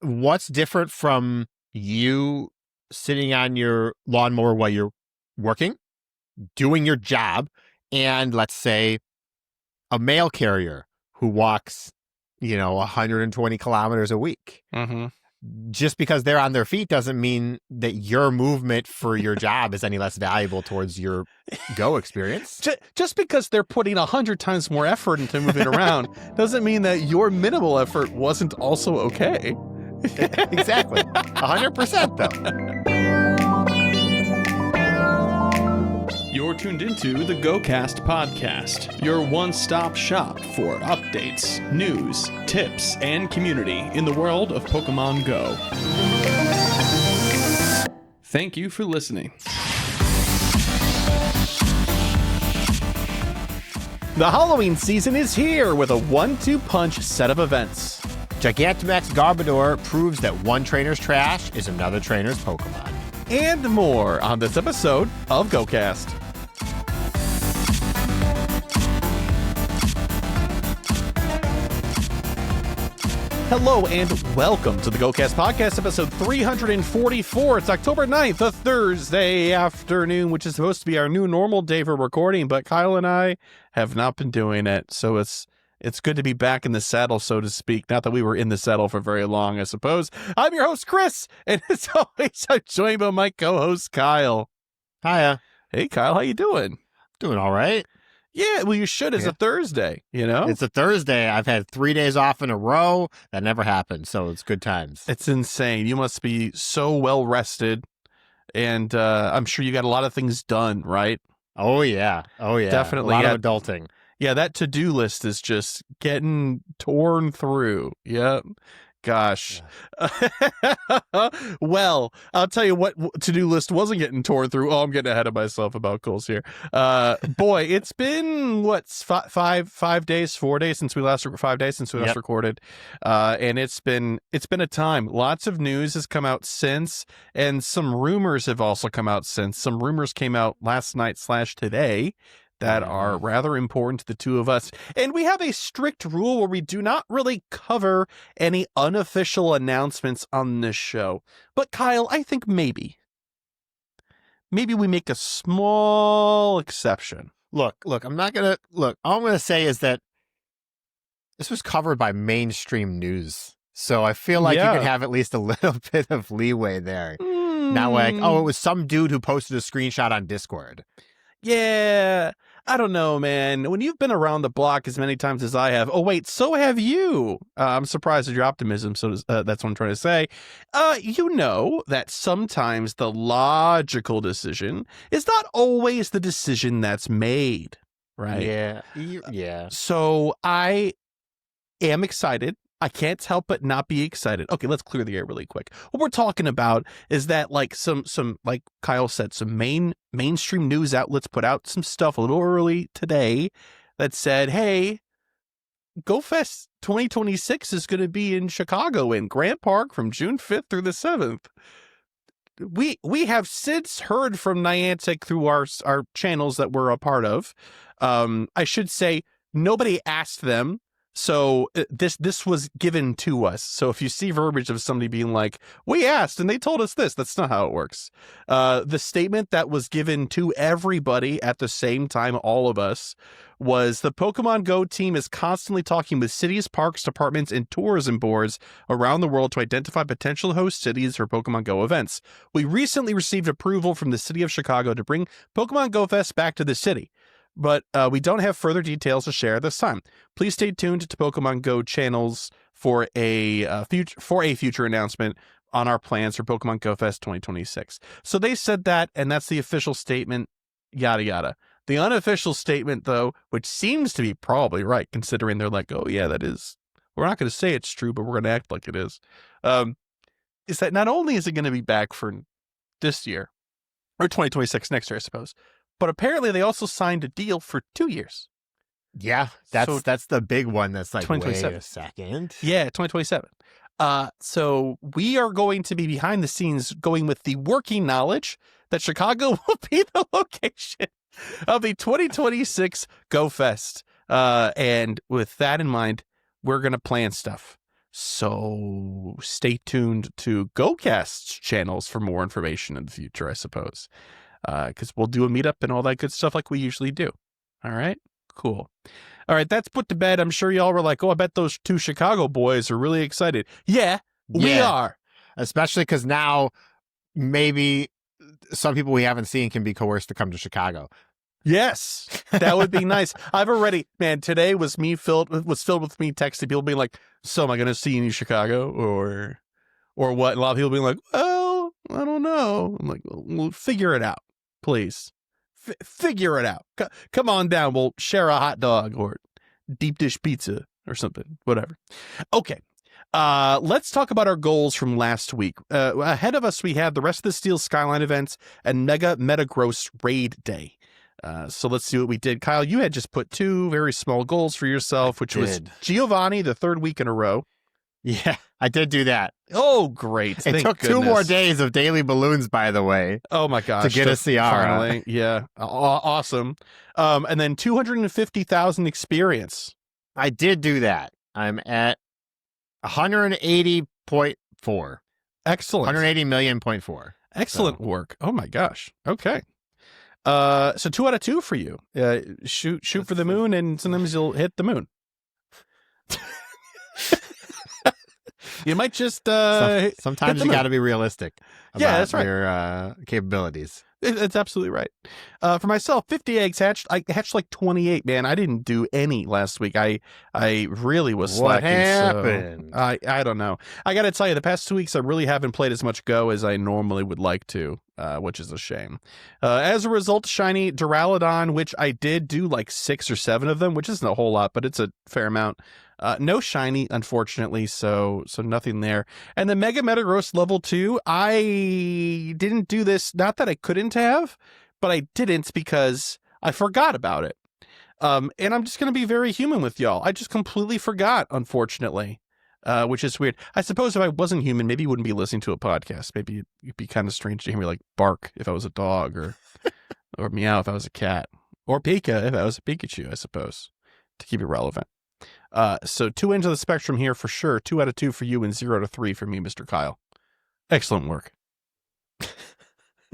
what's different from you sitting on your lawnmower while you're working, doing your job, and let's say a mail carrier who walks, 120 kilometers a week. Mm-hmm. Just because they're on their feet doesn't mean that your movement for your job is any less valuable towards your Go experience. Just because they're putting 100 times more effort into moving around doesn't mean that your minimal effort wasn't also okay. Exactly. 100% though. You're tuned into the GOCast podcast, your one-stop shop for updates, news, tips, and community in the world of Pokemon Go. Thank you for listening. The Halloween season is here with a 1-2 punch set of events. Gigantamax Garbodor proves that one trainer's trash is another trainer's Pokemon. And more on this episode of GOCast. Hello and welcome to the GOCast podcast, episode 344. It's October 9th, a Thursday afternoon, which is supposed to be our new normal day for recording, but Kyle and I have not been doing it, so it's good to be back in the saddle, so to speak. Not that we were in the saddle for very long, I suppose. I'm your host, Chris, and as always, I'm joined by my co-host, Kyle. Hiya. Hey, Kyle, how you doing? Doing all right. Yeah, well, you should. It's a Thursday, It's a Thursday. I've had 3 days off in a row. That never happened, so it's good times. It's insane. You must be so well rested, and I'm sure you got a lot of things done, right? Oh, yeah. Definitely. A lot of adulting. Yeah, that to-do list is just getting torn through. Yep. Gosh. Well, I'll tell you what to-do list wasn't getting torn through. Oh, I'm getting ahead of myself about goals here. Boy, it's been, 4 days since we last recorded. And it's been a time. Lots of news has come out since, and some rumors have also come out since. Some rumors came out last night / today that are rather important to the two of us. And we have a strict rule where we do not really cover any unofficial announcements on this show. But Kyle, I think maybe we make a small exception. Look, all I'm going to say is that this was covered by mainstream news. So I feel like you can have at least a little bit of leeway there. Not like, it was some dude who posted a screenshot on Discord. Yeah, I don't know, man. When you've been around the block as many times as I have, so have you. I'm surprised at your optimism, so that's what I'm trying to say. You know that sometimes the logical decision is not always the decision that's made, right? Yeah. So I am excited. I can't help but not be excited. Okay, let's clear the air really quick. What we're talking about is that, like, some like Kyle said, some mainstream news outlets put out some stuff a little early today that said, hey, GoFest 2026 is going to be in Chicago in Grant Park from June 5th through the 7th. We have since heard from Niantic through our channels that we're a part of. I should say nobody asked them. So this was given to us. So if you see verbiage of somebody being like, we asked and they told us this, that's not how it works. The statement that was given to everybody at the same time, all of us, was the Pokemon Go team is constantly talking with cities, parks, departments, and tourism boards around the world to identify potential host cities for Pokemon Go events. We recently received approval from the city of Chicago to bring Pokemon Go Fest back to the city. But we don't have further details to share this time. Please stay tuned to Pokemon Go channels for a future announcement on our plans for Pokemon Go Fest 2026. So they said that, and that's the official statement, yada, yada. The unofficial statement, though, which seems to be probably right, considering they're like, oh, yeah, that is. We're not going to say it's true, but we're going to act like it is that not only is it going to be back for this year, or 2026 next year, I suppose, but apparently they also signed a deal for 2 years. Yeah, that's the big one. That's like, wait a second. Yeah, 2027. So we are going to be behind the scenes going with the working knowledge that Chicago will be the location of the 2026 Go Fest. And with that in mind, we're going to plan stuff. So stay tuned to GOCast's channels for more information in the future, I suppose. Because we'll do a meetup and all that good stuff like we usually do. All right, cool. All right, that's put to bed. I'm sure y'all were like, oh, I bet those 2 Chicago boys are really excited. Yeah, we are. Especially because now maybe some people we haven't seen can be coerced to come to Chicago. Yes, that would be nice. I've already, man, today was filled with me texting people being like, so am I going to see you in Chicago or what? And a lot of people being like, well, I don't know. I'm like, well, figure it out, please. Figure it out. Come on down. We'll share a hot dog or deep dish pizza or something, whatever. Okay. Let's talk about our goals from last week. Ahead of us, we have the Rest of the Steel Skyline events and Mega Metagross Raid Day. So let's see what we did. Kyle, you had just put 2 very small goals for yourself, which was Giovanni the 3rd week in a row. Yeah, I did do that. Oh, great. It took 2 more days of daily balloons, by the way. Oh, my gosh. To get a CR. Finally. Yeah. Awesome. And then 250,000 experience. I did do that. I'm at 180.4. Excellent. 180 million.4. Excellent work. Oh, my gosh. Okay. So 2 out of 2 for you. Shoot for the moon, and sometimes you'll hit the moon. You might just sometimes you got to be realistic about that's right. your capabilities. It's absolutely right. For myself, 50 eggs hatched. I hatched like 28, man. I didn't do any last week. I really was slacking. What happened? So I don't know. I got to tell you, the past 2 weeks, I really haven't played as much Go as I normally would like to, which is a shame. As a result, shiny Duraludon, which I did do like 6 or 7 of them, which isn't a whole lot, but it's a fair amount. No shiny, unfortunately, so nothing there. And the Mega Metagross level 2, I didn't do this, not that I couldn't have, but I didn't because I forgot about it. And I'm just going to be very human with y'all. I just completely forgot, unfortunately, which is weird. I suppose if I wasn't human, maybe you wouldn't be listening to a podcast. Maybe it'd be kind of strange to hear me like bark if I was a dog or meow if I was a cat or Pika if I was a Pikachu, I suppose, to keep it relevant. So 2 ends of the spectrum here for sure. 2 out of 2 for you and 0 out of 3 for me, Mr. Kyle. Excellent work.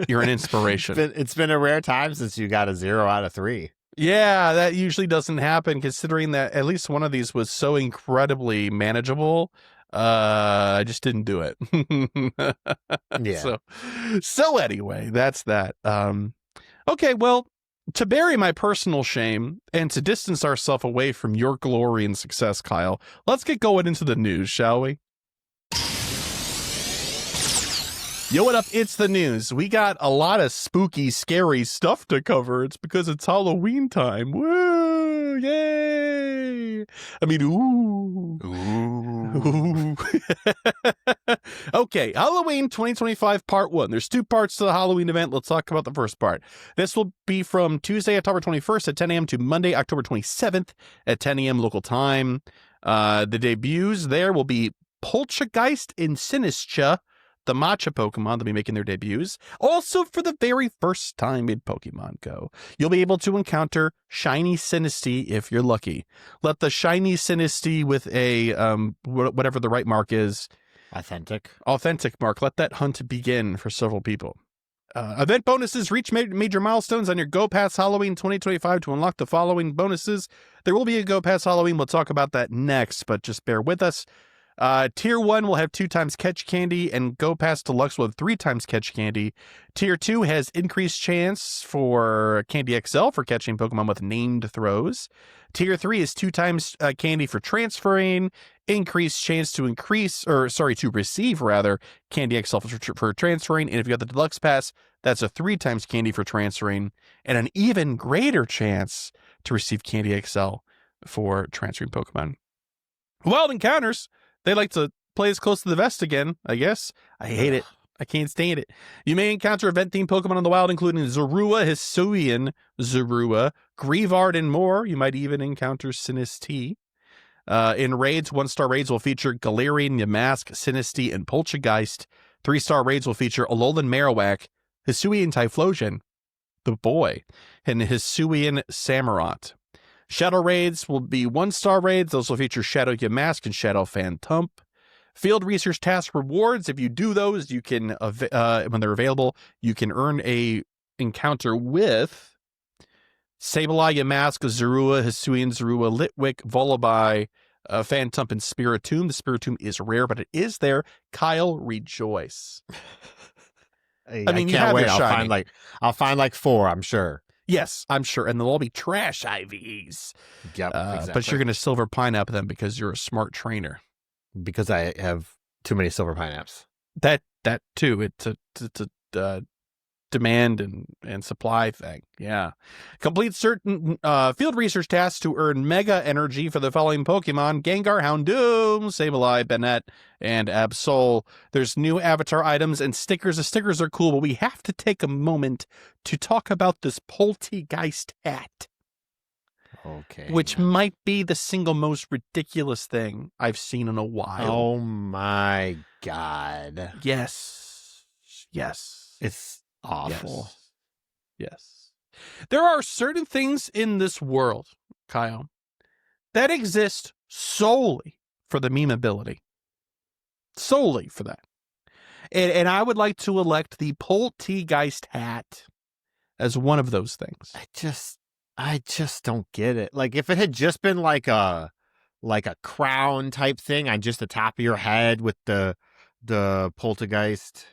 You're an inspiration. It's been a rare time since you got a 0 out of 3. Yeah, that usually doesn't happen considering that at least one of these was so incredibly manageable. I just didn't do it. Yeah. So anyway, that's that. Okay, well, to bury my personal shame and to distance ourselves away from your glory and success, Kyle, let's get going into the news, shall we? Yo, what up? It's the news. We got a lot of spooky, scary stuff to cover. It's because it's Halloween time. Woo! Yay! I mean, ooh. Ooh. Okay, Halloween 2025 Part 1. There's 2 parts to the Halloween event. Let's talk about the first part. This will be from Tuesday, October 21st at 10 a.m. to Monday, October 27th at 10 a.m. local time. The debuts there will be Poltergeist and Sinistcha, the Matcha Pokemon that'll be making their debuts. Also, for the very first time in Pokemon Go, you'll be able to encounter Shiny Sinistea if you're lucky. Let the Shiny Sinistea with a, whatever the right mark is. Authentic mark. Let that hunt begin for several people. Event bonuses. Reach major milestones on your Go Pass Halloween 2025 to unlock the following bonuses. There will be a Go Pass Halloween. We'll talk about that next, but just bear with us. Tier 1 will have 2 times catch candy, and Go Pass Deluxe will have 3 times catch candy. Tier 2 has increased chance for Candy XL for catching Pokemon with named throws. Tier 3 is 2 times candy for transferring, increased chance to receive Candy XL for transferring. And if you got the Deluxe Pass, that's a 3 times candy for transferring, and an even greater chance to receive Candy XL for transferring Pokemon. Wild Encounters. They like to play as close to the vest again, I guess. I hate it. I can't stand it. You may encounter event-themed Pokemon in the wild, including Zorua, Hisuian Zorua, Grievard, and more. You might even encounter Sinistea. In raids, 1-star raids will feature Galarian, Yamask, Sinistea, and Poltergeist. 3-star raids will feature Alolan Marowak, Hisuian Typhlosion, the boy, and Hisuian Samurott. Shadow raids will be 1-star raids. Those will feature Shadow Yamask and Shadow Phantump. Field research task rewards. If you do those, you can, when they're available, you can earn a encounter with Sableye, Yamask, Zorua, Hisuian, Zorua, Litwick, Volibeye, Phantump, and Spiritomb. The Spiritomb is rare, but it is there. Kyle, rejoice. I mean, you can't have wait. your shiny. I'll find like 4, I'm sure. Yes, I'm sure. And they'll all be trash IVs. Yep, exactly. But you're going to silver pineapple them because you're a smart trainer. Because I have too many silver pineapps. That too. It's a demand and supply thing. Yeah. Complete certain field research tasks to earn mega energy for the following Pokemon: Gengar, Houndoom, Sableye, Banette, and Absol. There's new avatar items and stickers. The stickers are cool, but we have to take a moment to talk about this Poltegeist hat. Okay. Which might be the single most ridiculous thing I've seen in a while. Oh my God. Yes. It's awful. Yes. There are certain things in this world, Kyle, that exist solely for the meme ability. Solely for that. And I would like to elect the Poltegeist hat as one of those things. I just don't get it. Like, if it had just been like a crown type thing on just the top of your head with the poltergeist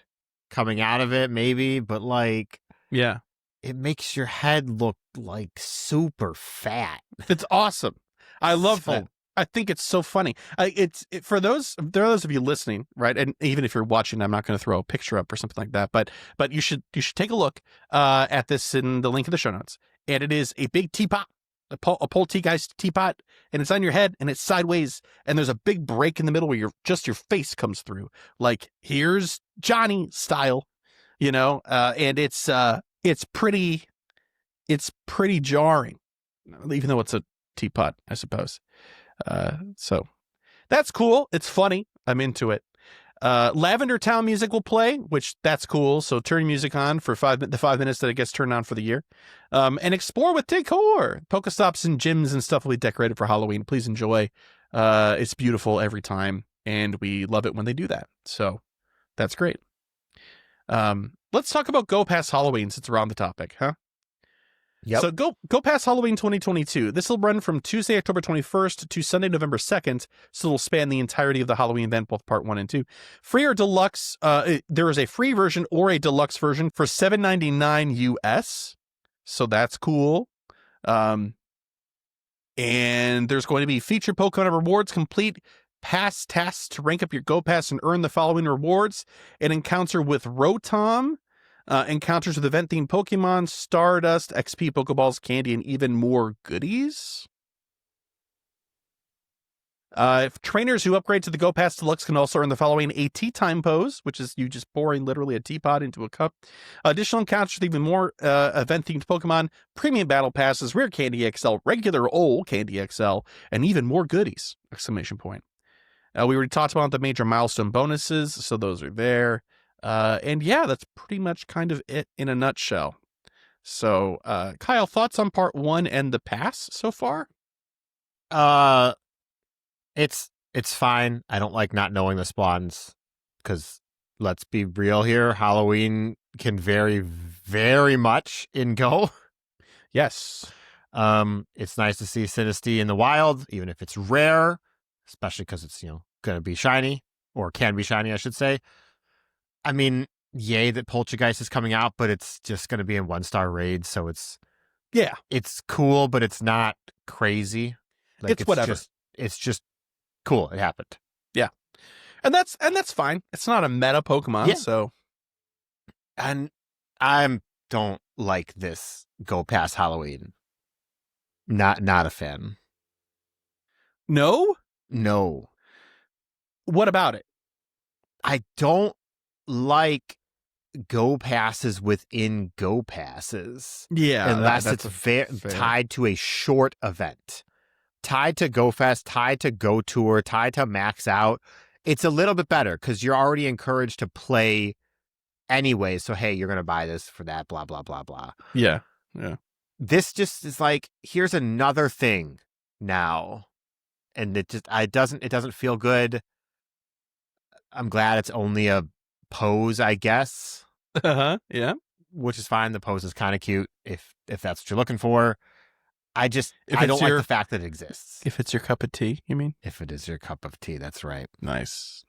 coming out of it, maybe, but like, yeah, it makes your head look like super fat. It's awesome. I love that. I think it's so funny. For those of you listening, right? And even if you're watching, I'm not going to throw a picture up or something like that, but you should take a look at this in the link in the show notes. And it is a big teapot, a Poltegeist teapot, and it's on your head, and it's sideways, and there's a big break in the middle where your face comes through, like here's Johnny style, and it's pretty jarring, even though it's a teapot, I suppose. So that's cool. It's funny. I'm into it. Lavender Town music will play, which that's cool. So turn music on for the 5 minutes that it gets turned on for the year. And explore with decor. Pokestops and gyms and stuff will be decorated for Halloween. Please enjoy. It's beautiful every time, and we love it when they do that. So that's great. Let's talk about Go Past Halloween since we're on the topic, huh? Yep. So go past Halloween 2022. This will run from Tuesday, October 21st to Sunday, November 2nd. So it'll span the entirety of the Halloween event, both part 1 and 2. Free or deluxe, there is a free version or a deluxe version for $7.99 US. So that's cool. And there's going to be featured Pokemon rewards, complete pass tasks to rank up your Go Pass and earn the following rewards: an encounter with Rotom, encounters with event-themed Pokemon, Stardust, XP, Pokeballs, candy, and even more goodies. If trainers who upgrade to the Go Pass Deluxe can also earn the following: a tea time pose, which is you just pouring literally a teapot into a cup. Additional encounters with even more event-themed Pokemon, premium battle passes, rare Candy XL, regular old Candy XL, and even more goodies! Exclamation point. We already talked about the major milestone bonuses, so those are there. And yeah, that's pretty much kind of it in a nutshell. So, Kyle, thoughts on part 1 and the pass so far? It's fine. I don't like not knowing the spawns, because let's be real here, Halloween can vary very much in Go. Yes. It's nice to see Sinistea in the wild, even if it's rare, especially because it's, going to be shiny, or can be shiny, I should say. I mean, yay that Poltergeist is coming out, but it's just going to be in 1-star raids, so it's cool, but it's not crazy. Like, it's whatever. It's just cool. It happened. Yeah, and that's fine. It's not a meta Pokemon, so. And I don't like this Go Past Halloween. Not a fan. No. What about it? I don't like Go Passes within Go Passes. Yeah. Unless it's tied to a short event. Tied to Go Fest, tied to Go Tour, tied to Max Out. It's a little bit better because you're already encouraged to play anyway. So, hey, you're going to buy this for that, blah, blah, blah, blah. Yeah. This just is like, here's another thing now. And it doesn't feel good. I'm glad it's only a pose, I guess, Yeah. which is fine. The pose is kind of cute if that's what you're looking for. I If don't it's like your- the fact that it exists. If it's your cup of tea, you mean? If it is your cup of tea, that's right. Nice.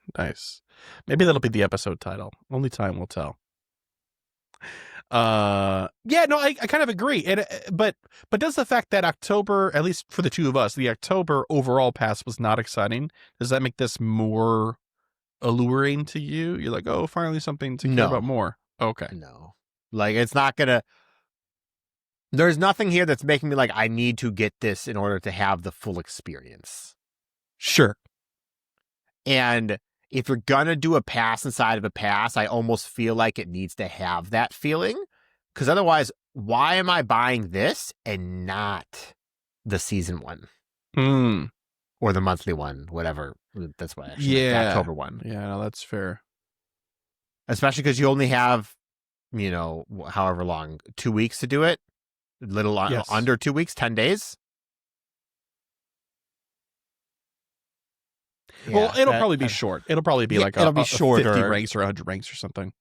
Maybe that'll be the episode title. Only time will tell. Yeah, no, I kind of agree. And but does the fact that October, at least for the two of us, the October overall pass was not exciting, does that make this more alluring to you? You're like, oh, finally something to care No. about more. Okay. No. Like, it's not gonna. There's nothing here that's making me like, I need to get this in order to have the full experience. Sure. And if you're gonna do a pass inside of a pass, I almost feel like it needs to have that feeling. Because otherwise, why am I buying this and not the season one? Or the monthly one, whatever. That's why. The October one. Yeah, no, that's fair. Especially because you only have, however long, 2 weeks to do it. Yes. Under 2 weeks, 10 days. Well, it'll probably be short. It'll probably be like it'll be a shorter. 50 ranks or 100 ranks or something.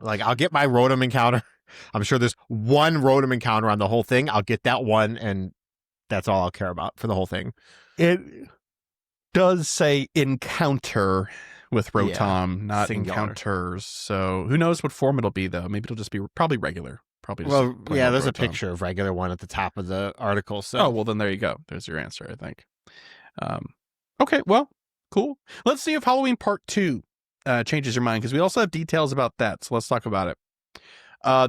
Like, I'll get my Rotom encounter. I'm sure there's one Rotom encounter on the whole thing. I'll get that one, and that's all I'll care about for the whole thing. It does say encounter with Rotom, not singular. encounters. So who knows what form it'll be, though? Maybe it'll just be probably regular. Probably just Well, plain yeah, old there's a Rotom. picture of regular one at the top of the article. So, Oh, well, then there you go. There's your answer, I think. Okay, well, cool. Let's see if Halloween Part 2 changes your mind, because we also have details about that. So let's talk about it.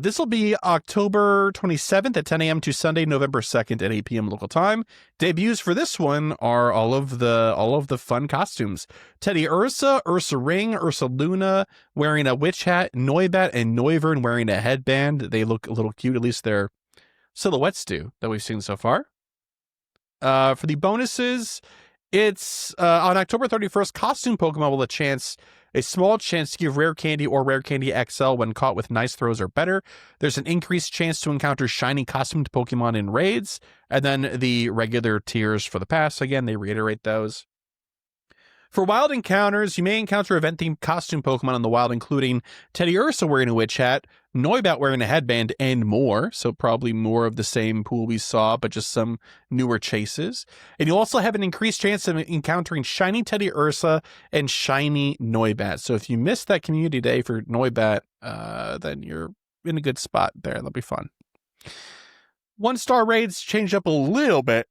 This will be October 27th at 10 a.m. to Sunday, November 2nd at 8 p.m. local time. Debuts for this one are all of the fun costumes. Teddy Ursa, Ursa Ring, Ursa Luna wearing a witch hat, Noibat and Noivern wearing a headband. They look a little cute, at least their silhouettes do, that we've seen so far. For the bonuses, it's on October 31st, costume Pokemon will a small chance to give Rare Candy or Rare Candy XL when caught with nice throws or better. There's an increased chance to encounter shiny costumed Pokemon in raids, and then the regular tiers for the pass. Again, they reiterate those. For wild encounters, you may encounter event-themed costume Pokemon in the wild, including Teddy Ursa wearing a witch hat, Noibat wearing a headband, and more. So probably more of the same pool we saw, but just some newer chases. And you'll also have an increased chance of encountering shiny Teddy Ursa and shiny Noibat. So if you missed that community day for Noibat, then you're in a good spot there. That'll be fun. 1-star raids changed up a little bit.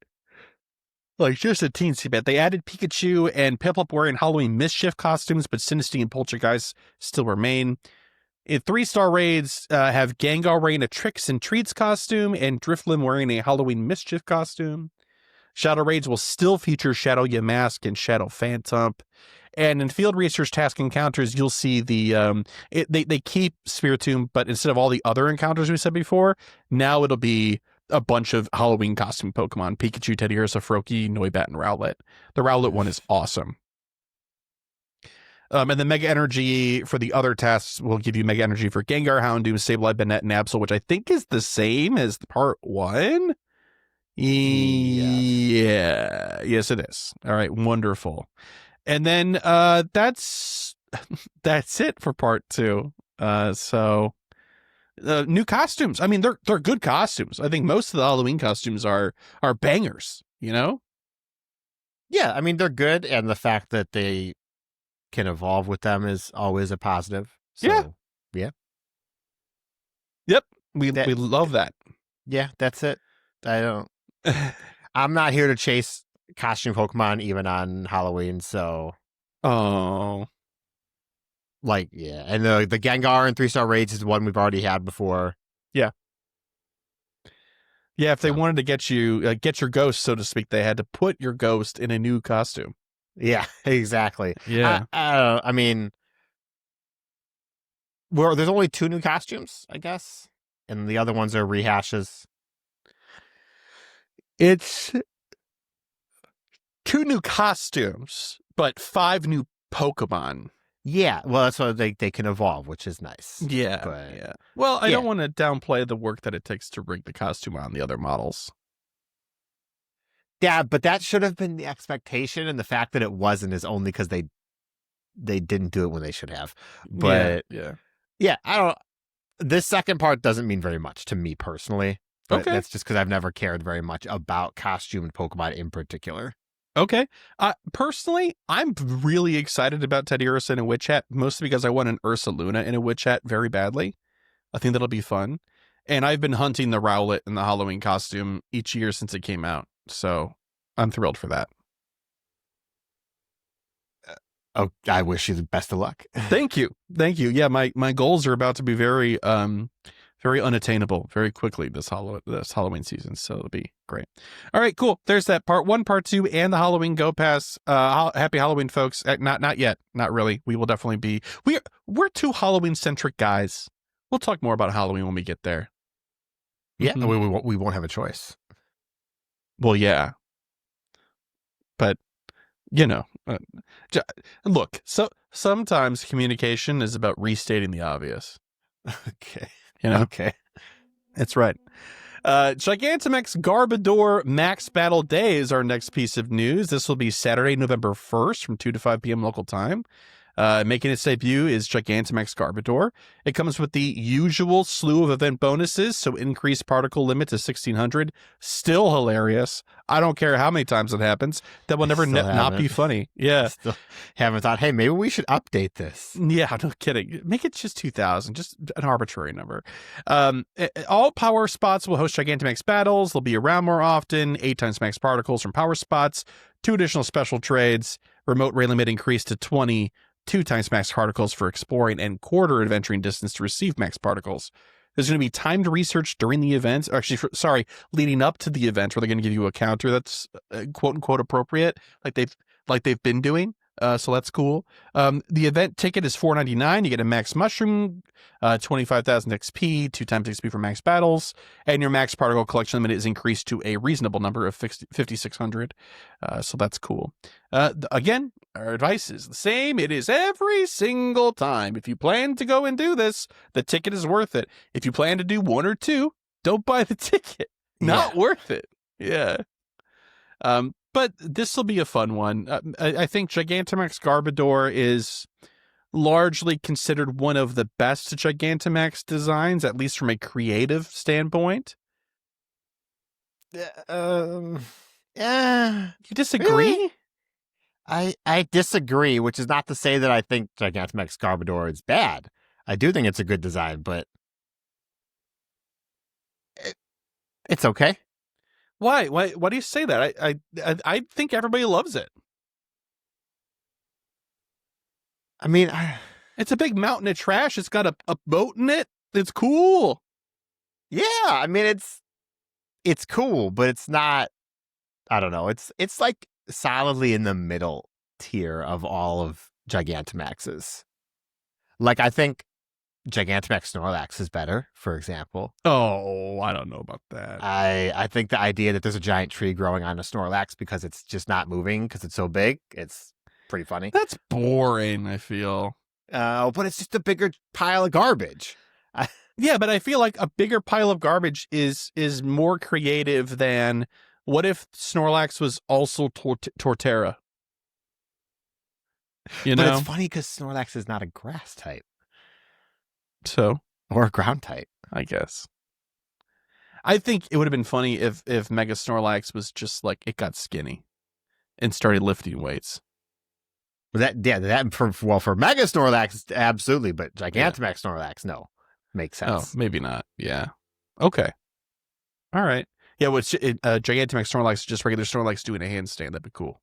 Like, just a teensy bit. They added Pikachu and Piplup wearing Halloween Mischief costumes, but Sinistea and Poltergeist still remain. 3-star raids have Gengar wearing a Tricks and Treats costume and Drifloon wearing a Halloween Mischief costume. Shadow raids will still feature Shadow Yamask and Shadow Phantump. And in field research task encounters, you'll see they keep Spiritomb, but instead of all the other encounters we said before, now it'll be a bunch of Halloween costume Pokemon: Pikachu, Teddy Ursa, Froakie, Noibat, and Rowlet. The Rowlet one is awesome. And the Mega Energy for the other tasks will give you Mega Energy for Gengar, Houndoom, Sableye, Banette, and Absol, which I think is the same as part 1. Yeah. Yes, it is. All right, wonderful. And then that's it for part 2. New costumes. I mean, they're good costumes. I think most of the Halloween costumes are bangers, Yeah, I mean, they're good, and the fact that they can evolve with them is always a positive. So, yeah. Yep. We love that. Yeah, that's it. I'm not here to chase costume Pokemon even on Halloween, so Oh. like, yeah. And the Gengar and 3-star raids is one we've already had before. Yeah, if they wanted to get you get your ghost, so to speak, they had to put your ghost in a new costume. Yeah, exactly. Yeah. I mean, there's only 2 new costumes, I guess, and the other ones are rehashes. It's 2 new costumes, but 5 new Pokemon. Yeah, well, that's why they can evolve, which is nice. Yeah. But, yeah. Well, I yeah. don't want to downplay the work that it takes to rig the costume on the other models. Yeah, but that should have been the expectation, and the fact that it wasn't is only because they they didn't do it when they should have. But yeah. I don't. This second part doesn't mean very much to me personally. But Okay. that's just because I've never cared very much about costume Pokemon in particular. Okay. Personally, I'm really excited about Teddy Ursa in a Witch Hat, mostly because I want an Ursa Luna in a Witch Hat very badly. I think that'll be fun. And I've been hunting the Rowlet in the Halloween costume each year since it came out. So I'm thrilled for that. Oh, I wish you the best of luck. Thank you. Yeah, my goals are about to be very very unattainable very quickly this Halloween season, so it'll be great. All right, cool. There's that part 1, part 2, and the Halloween Go Pass. Happy Halloween, folks. Not yet. Not really. We will definitely be. We're 2 Halloween centric guys. We'll talk more about Halloween when we get there. Yeah, we won't have a choice. Well, yeah, but look. So sometimes communication is about restating the obvious. Okay. Okay. That's right. Gigantamax Garbodor Max Battle Day is our next piece of news. This will be Saturday, November 1st from 2 to 5 p.m. local time. Making its debut is Gigantamax Garbodor. It comes with the usual slew of event bonuses, so increased particle limit to 1,600. Still hilarious. I don't care how many times it happens. That will never not be funny. Yeah. Still haven't thought, hey, maybe we should update this. Yeah, no kidding. Make it just 2,000, just an arbitrary number. All power spots will host Gigantamax battles. They'll be around more often. 8 times max particles from power spots. 2 additional special trades. Remote raid limit increased to 20. 2 times max particles for exploring and quarter adventuring distance to receive max particles. There's going to be timed research during the event. Leading up to the event, where they're going to give you a counter that's quote unquote appropriate, like they've been doing. So that's cool. The event ticket is $4.99. You get a max mushroom, 25,000 XP, 2 times XP for max battles, and your max particle collection limit is increased to a reasonable number of 5,600. So that's cool. Again, our advice is the same. It is every single time. If you plan to go and do this, the ticket is worth it. If you plan to do 1 or 2, don't buy the ticket. Not worth it. Yeah. But this will be a fun one. I think Gigantamax Garbodor is largely considered one of the best Gigantamax designs, at least from a creative standpoint. You disagree? Really? I disagree, which is not to say that I think Gigantamax Garbodor is bad. I do think it's a good design, but it's okay. Why do you say that? I think everybody loves it. I mean, it's a big mountain of trash. It's got a boat in it. It's cool. Yeah, I mean it's cool, but it's not. I don't know. It's like solidly in the middle tier of all of Gigantamaxes. Like, I think Gigantamax Snorlax is better, for example. Oh, I don't know about that. I think the idea that there's a giant tree growing on a Snorlax because it's just not moving because it's so big, it's pretty funny. That's boring, I feel. But it's just a bigger pile of garbage. Yeah, but I feel like a bigger pile of garbage is more creative than, what if Snorlax was also Torterra? But it's funny because Snorlax is not a grass type. So, or a ground type, I guess. I think it would have been funny if Mega Snorlax was just like, it got skinny and started lifting weights. For Mega Snorlax, absolutely, but Gigantamax Snorlax, no, makes sense. Oh, maybe not. Yeah. Okay. All right. Yeah. Gigantamax Snorlax, just regular Snorlax doing a handstand. That'd be cool.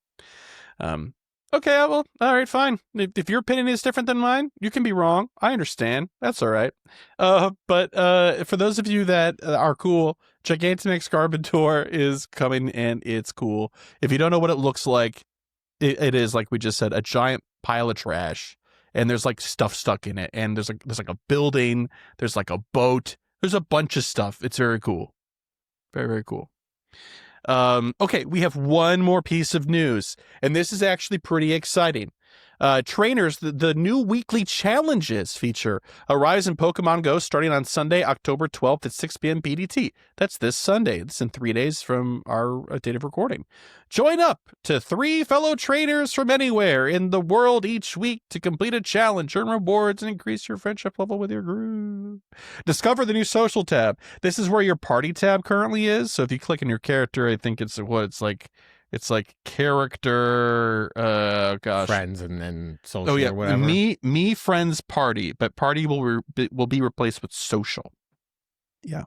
Okay, well, all right, fine. If your opinion is different than mine, you can be wrong. I understand. That's all right. But for those of you that are cool, Gigantamax Garbodor is coming, and it's cool. If you don't know what it looks like, it is, like we just said, a giant pile of trash, and there's like stuff stuck in it, and there's like a building, there's like a boat, there's a bunch of stuff. It's very cool. Very, very cool. Okay, we have one more piece of news, and this is actually pretty exciting. Trainers, the new weekly challenges feature arrives in Pokemon Go starting on Sunday, October 12th at 6 p.m. PDT. That's this Sunday. It's in 3 days from our date of recording. Join up to 3 fellow trainers from anywhere in the world each week to complete a challenge, earn rewards, and increase your friendship level with your group. Discover the new social tab. This is where your party tab currently is. So if you click on your character, I think it's like character, friends, and then social. Oh yeah, or whatever. me, friends, party, but party will be replaced with social. Yeah.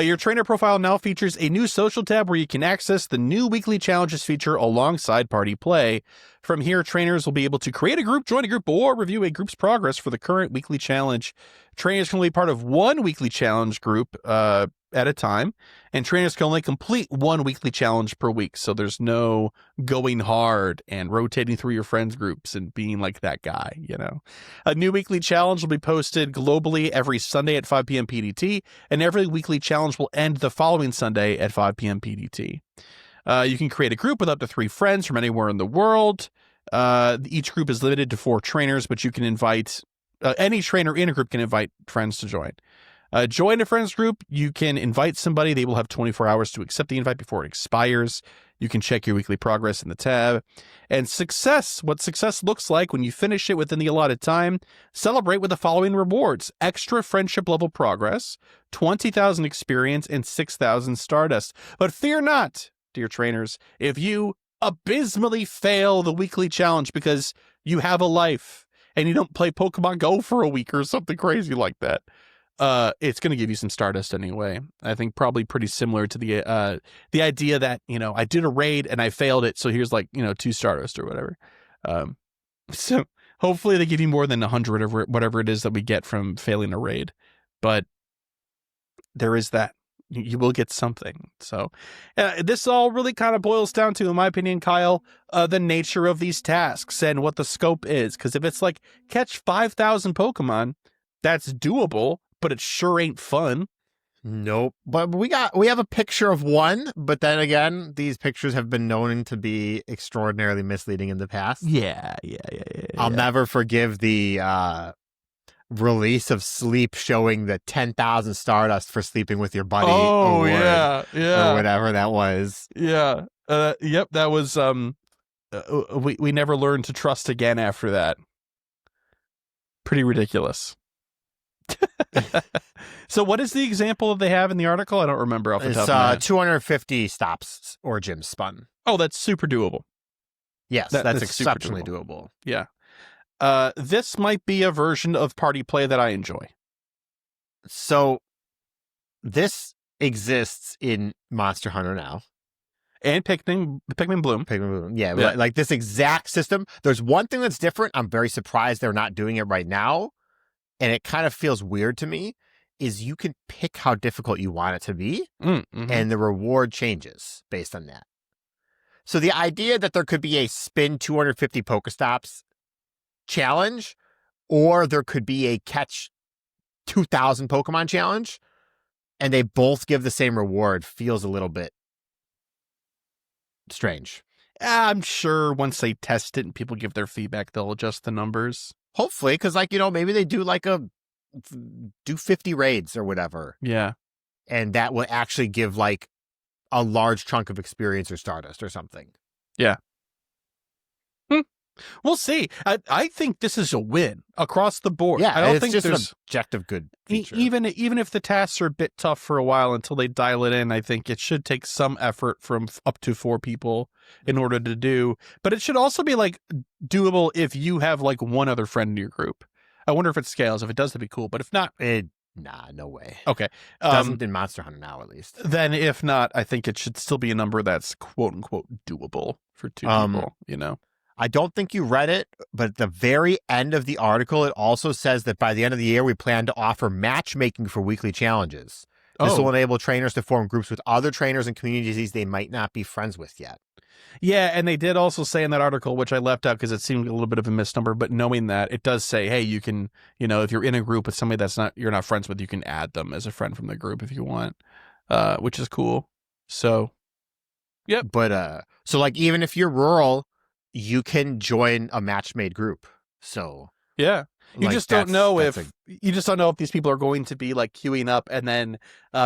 Your trainer profile now features a new social tab where you can access the new weekly challenges feature alongside party play. From here, trainers will be able to create a group, join a group, or review a group's progress for the current weekly challenge. Trainers can only be part of one weekly challenge group at a time, and trainers can only complete one weekly challenge per week. So there's no going hard and rotating through your friends groups and being like that guy, you know. A new weekly challenge will be posted globally every Sunday at 5 p.m. PDT, and every weekly challenge will end the following Sunday at 5 p.m. PDT. You can create a group with up to 3 friends from anywhere in the world. Each group is limited to 4 trainers, but you can invite any trainer in a group can invite friends to join. Join a friends group. You can invite somebody. They will have 24 hours to accept the invite before it expires. You can check your weekly progress in the tab. And what success looks like when you finish it within the allotted time. Celebrate with the following rewards: extra friendship level progress, 20,000 experience, and 6,000 Stardust. But fear not, dear trainers, if you abysmally fail the weekly challenge because you have a life and you don't play Pokemon Go for a week or something crazy like that, it's going to give you some Stardust anyway. I think probably pretty similar to the idea that, you know, I did a raid and I failed it, so here's 2 Stardust or whatever. So hopefully they give you more than 100 or whatever it is that we get from failing a raid. But there is that. You will get something. So this all really kind of boils down to, in my opinion, Kyle, the nature of these tasks and what the scope is. Because if it's like catch 5,000 Pokemon, that's doable, but it sure ain't fun. Nope. But we have a picture of one, but then again, these pictures have been known to be extraordinarily misleading in the past. Yeah. I'll never forgive the release of Sleep showing the 10,000 Stardust for sleeping with your buddy. Oh, yeah. Or whatever that was. Yeah. Yep, that was we never learned to trust again after that. Pretty ridiculous. So what is the example that they have in the article? I don't remember off the top of my head. 250 stops or gyms spun. Oh, that's super doable. Yes, that's exceptionally doable. Yeah. This might be a version of party play that I enjoy. So this exists in Monster Hunter now. And Pikmin Bloom. Pikmin Bloom. Yeah, like this exact system. There's one thing that's different. I'm very surprised they're not doing it right now. And it kind of feels weird to me, is you can pick how difficult you want it to be, and the reward changes based on that. So the idea that there could be a spin 250 Pokestops challenge, or there could be a catch 2,000 Pokemon challenge, and they both give the same reward, feels a little bit strange. I'm sure once they test it and people give their feedback, they'll adjust the numbers. Hopefully, because maybe they do do 50 raids or whatever. Yeah. And that will actually give a large chunk of experience or Stardust or something. Yeah. We'll see. I think this is a win across the board. Yeah, I don't it's think just there's an objective good feature. Even if the tasks are a bit tough for a while until they dial it in, I think it should take some effort from up to 4 people in order to do. But it should also be doable if you have one other friend in your group. I wonder if it scales. If it does, that'd be cool. But if not, nah, no way. Okay, doesn't in Monster Hunter now, at least. Then if not, I think it should still be a number that's quote unquote doable for 2 people. You know. I don't think you read it, but at the very end of the article, it also says that by the end of the year, we plan to offer matchmaking for weekly challenges. This will enable trainers to form groups with other trainers and communities they might not be friends with yet. Yeah, and they did also say in that article, which I left out because it seemed a little bit of a misnumber, but knowing that, it does say, hey, you can, if you're in a group with somebody you're not friends with, you can add them as a friend from the group if you want, which is cool. So, yep. But, so even if you're rural you can join a match-made group. So Yeah. You like, just don't know that's if these people are going to be like queuing up and then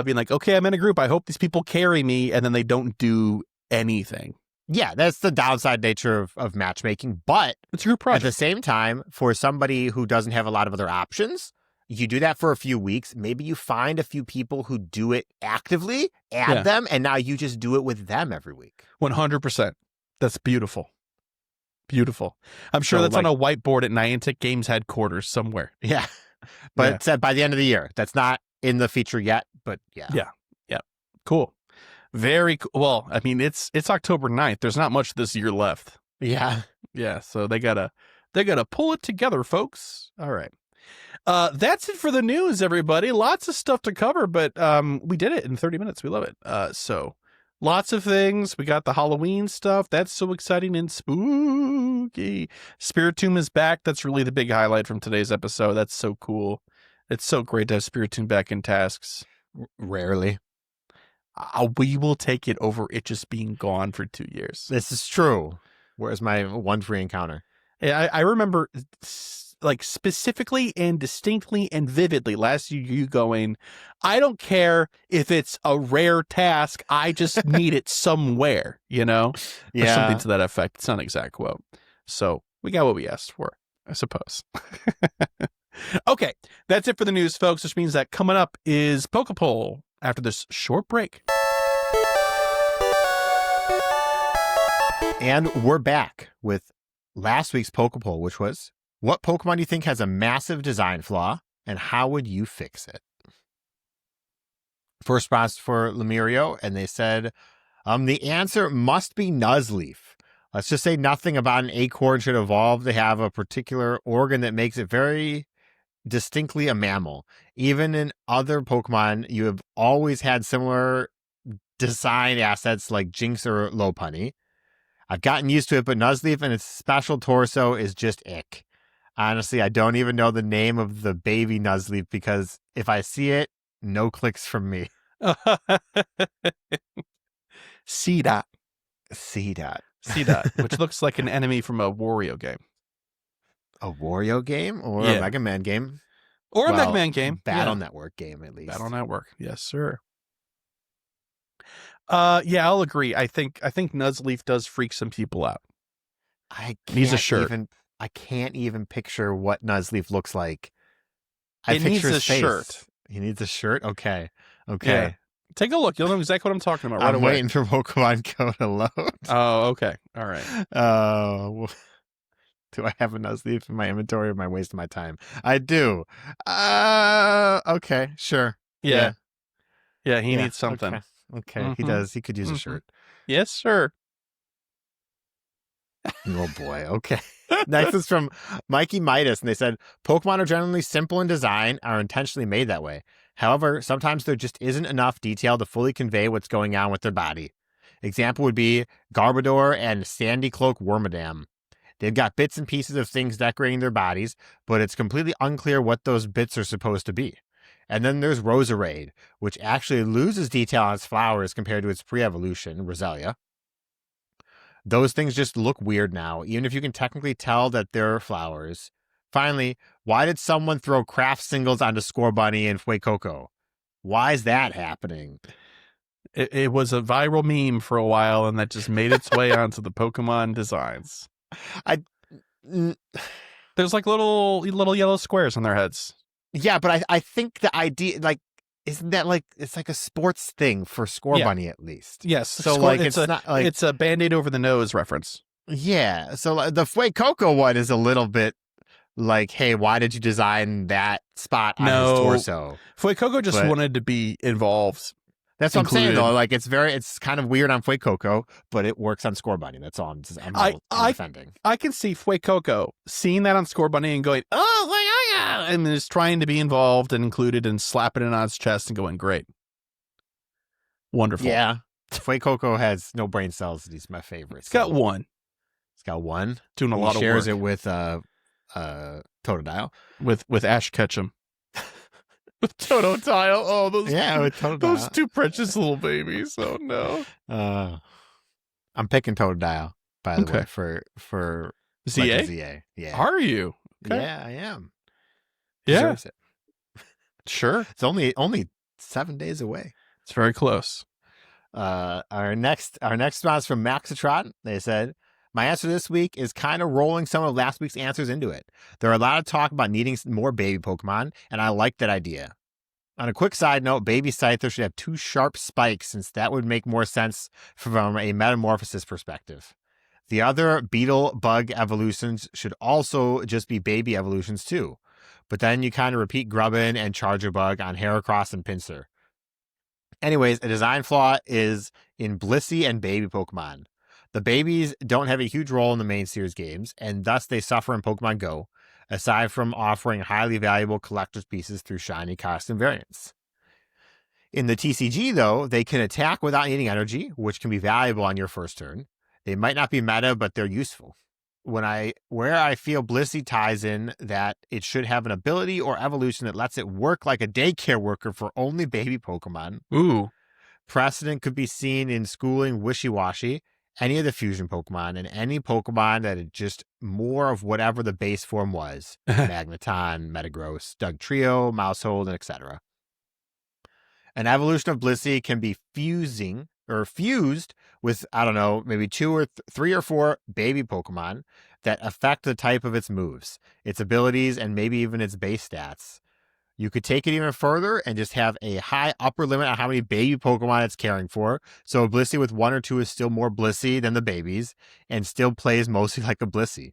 being like, okay, I'm in a group. I hope these people carry me. And then they don't do anything. yeah, that's the downside nature of matchmaking. But It's a group at project. the same time, for somebody who doesn't have a lot of other options, you do that for a few weeks. Maybe you find a few people who do it actively, add them, and now you just do it with them every week. 100%. That's beautiful. Beautiful. I'm sure So, that's on a whiteboard at Niantic Games headquarters somewhere. Yeah. But it's by the end of the year. That's not in the feature yet, but yeah. Yeah. Cool. Very cool. Well, I mean, it's October 9th. There's not much this year left. Yeah. Yeah. So they gotta pull it together, folks. All right. That's it for the news, everybody. Lots of stuff to cover, but we did it in 30 minutes. We love it. So lots of things. We got the Halloween stuff. That's so exciting and spooky. Spiritomb is back. That's really the big highlight from today's episode. That's so cool. It's so great to have Spiritomb back in tasks. Rarely. We will take it over it just being gone for 2 years. This is true. Where's my one free encounter? Yeah, I remember like specifically and distinctly and vividly last year you going, I don't care if it's a rare task, I just need it somewhere, you know? Or something to that effect. It's not an exact quote. So we got what we asked for, I suppose. Okay, that's it for the news, folks, which means that coming up is PokéPoll after this short break. And we're back with last week's PokéPoll, which was, what Pokemon do you think has a massive design flaw, and how would you fix it? First response for Lemurio, and they said, the answer must be Nuzleaf. Let's just say nothing about an acorn should evolve to have a particular organ that makes it very distinctly a mammal. Even in other Pokemon, you have always had similar design assets like Jinx or Lopunny. I've gotten used to it, but Nuzleaf and its special torso is just ick. Honestly, I don't even know the name of the baby Nuzleaf because if I see it, no clicks from me. C-Dot. C-Dot. C-Dot, which looks like an enemy from a Wario game. A Wario game or a Mega Man game? Or a Mega Man game. Battle Network game, at least. Battle Network. Yes, sir. I'll agree. I think Nuzleaf does freak some people out. Needs a shirt. I can't even picture what Nuzleaf looks like. It needs a shirt. He needs a shirt? Okay. Yeah. Take a look. You'll know exactly what I'm talking about right away. I'm waiting for Pokemon Go to load. Oh, okay. All right. Do I have a Nuzleaf in my inventory or am I wasting my time? I do. Okay, sure. Yeah, he needs something. Okay. Mm-hmm. He does. He could use a shirt. Yes, sir. Oh, boy. Okay. Next is from Mikey Midas, and they said, Pokemon are generally simple in design, are intentionally made that way. However, sometimes there just isn't enough detail to fully convey what's going on with their body. Example would be Garbodor and Sandy Cloak Wormadam. They've got bits and pieces of things decorating their bodies, but it's completely unclear what those bits are supposed to be. And then there's Roserade, which actually loses detail on its flowers compared to its pre-evolution, Roselia. Those things just look weird now, even if you can technically tell that they're flowers. Finally, why did someone throw craft singles onto Scorbunny and Fuecoco? Why is that happening? It was a viral meme for a while, and that just made its way onto the Pokemon designs. There's like little yellow squares on their heads. Yeah, but I think the idea, like, isn't that like, it's like a sports thing for Scorbunny at least? Yes. So like it's not like it's a Band-Aid over the nose reference. Yeah. So like, the Fuecoco one is a little bit like, hey, why did you design that spot on his torso? Fuecoco just wanted to be involved. That's what I'm saying, though. Like, it's kind of weird on Fuecoco, but it works on Scorbunny. That's all I'm defending. I can see Fuecoco seeing that on Scorbunny and going, oh, yeah, and just trying to be involved and included and slapping it on its chest and going, great. Wonderful. Yeah. Fuecoco has no brain cells. He's my favorite. It's got one. It's got one. Doing a lot of work. Shares it with Totodile. With Ash Ketchum. With Totodile. Oh, with Totodile. Those two precious little babies. Oh, no. I'm picking Totodile by the Okay. way, for ZA? Legend ZA. Yeah. Are you? Okay. Yeah, I am. Yeah. Deserves it. Sure. It's only 7 days away. It's very close. Our next response from Maxatron. They said, my answer this week is kind of rolling some of last week's answers into it. There are a lot of talk about needing more baby Pokemon, and I like that idea. On a quick side note, baby Scyther should have 2 sharp spikes, since that would make more sense from a metamorphosis perspective. The other beetle bug evolutions should also just be baby evolutions too. But then you kind of repeat Grubbin and Charger Bug on Heracross and Pinsir. Anyways, a design flaw is in Blissey and baby Pokemon. The babies don't have a huge role in the main series games, and thus they suffer in Pokemon Go, aside from offering highly valuable collector's pieces through shiny costume variants. In the TCG, though, they can attack without needing energy, which can be valuable on your first turn. They might not be meta, but they're useful. Where I feel Blissey ties in that it should have an ability or evolution that lets it work like a daycare worker for only baby Pokemon. Ooh. Precedent could be seen in schooling Wishy-Washy, any of the fusion Pokemon, and any Pokemon that had just more of whatever the base form was. Magneton, Metagross, Dugtrio, Mousehold, and etc. An evolution of Blissey can be fused with, I don't know, maybe 2 or 3 or 4 baby Pokemon that affect the type of its moves, its abilities, and maybe even its base stats. You could take it even further and just have a high upper limit on how many baby Pokemon it's caring for. So a Blissey with 1 or 2 is still more Blissey than the babies and still plays mostly like a Blissey.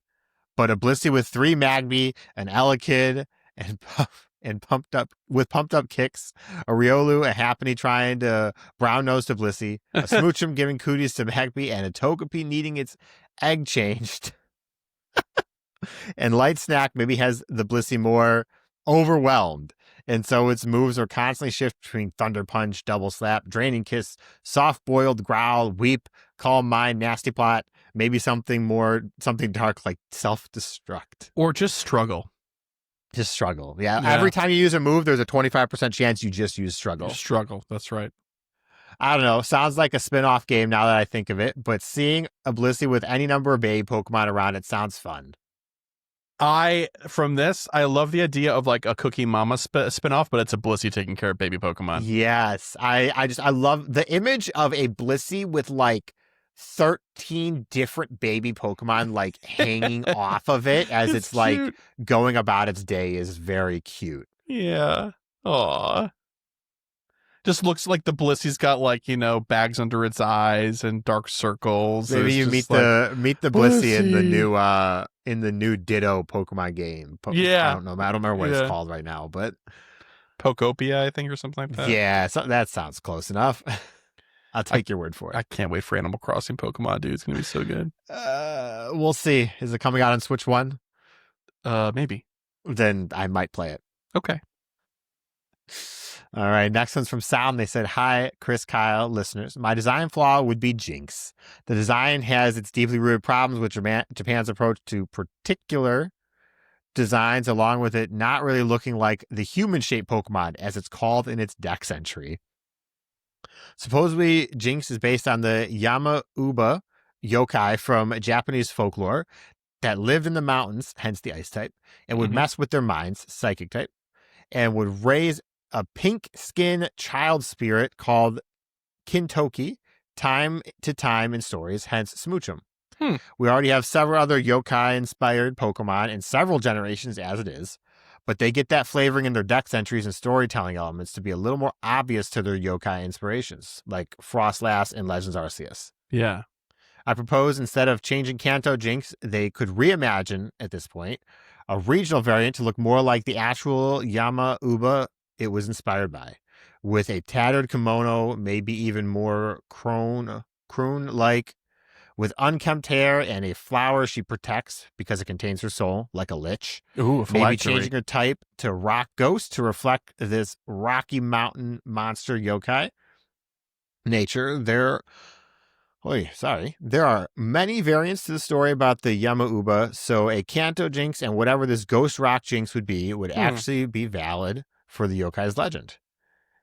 But a Blissey with 3 Magby, an Elekid, and pumped up kicks, a Riolu, a Happiny trying to brown nose to Blissey, a Smoochum giving cooties to Magby, and a Togepi needing its egg changed. And Light Snack maybe has the Blissey more overwhelmed, and so its moves are constantly shift between Thunder Punch, Double Slap, Draining Kiss, Soft Boiled, Growl, Weep, Calm Mind, Nasty Plot, maybe something dark like Self-Destruct. Or just struggle. Just struggle. Yeah. Every time you use a move, there's a 25% chance you just use struggle. Struggle. That's right. I don't know. Sounds like a spin-off game now that I think of it, but seeing a Blissey with any number of baby Pokemon around it sounds fun. From this, I love the idea of like a Cookie Mama spin-off, but it's a Blissey taking care of baby Pokemon. Yes. I love the image of a Blissey with like 13 different baby Pokemon like hanging off of it as it's like going about its day is very cute. Yeah. Aw. Just looks like the Blissey's got like, you know, bags under its eyes and dark circles. Maybe you meet the Blissey in the new Ditto Pokemon game. Yeah. I don't remember what it's called right now, but Pokopia, I think, or something like that. Yeah, that sounds close enough. I'll take your word for it. I can't wait for Animal Crossing Pokemon, dude. It's gonna be so good. We'll see. Is it coming out on Switch 1? Maybe. Then I might play it. Okay. All right, next one's from Sound. They said, hi, Chris, Kyle, listeners. My design flaw would be Jinx. The design has its deeply rooted problems with Japan's approach to particular designs, along with it not really looking like the human-shaped Pokemon, as it's called in its dex entry. Supposedly, Jinx is based on the Yama-Uba yokai from Japanese folklore that lived in the mountains, hence the ice type, and would mess with their minds, psychic type, and would raise a pink skin child spirit called Kintoki time to time in stories, hence Smoochum. We already have several other yokai-inspired Pokemon in several generations as it is, but they get that flavoring in their dex entries and storytelling elements to be a little more obvious to their yokai inspirations, like Frostlass and Legends Arceus. Yeah. I propose instead of changing Kanto Jinx, they could reimagine, at this point, a regional variant to look more like the actual Yama-Uba it was inspired by, with a tattered kimono, maybe even more croon-like, with unkempt hair and a flower she protects because it contains her soul, like a lich. Ooh, a Maybe changing her type to Rock Ghost to reflect this Rocky Mountain monster yokai nature. There are many variants to the story about the Yama-Uba, so a Kanto Jinx and whatever this Ghost Rock Jinx would be would actually be valid for the yokai's legend.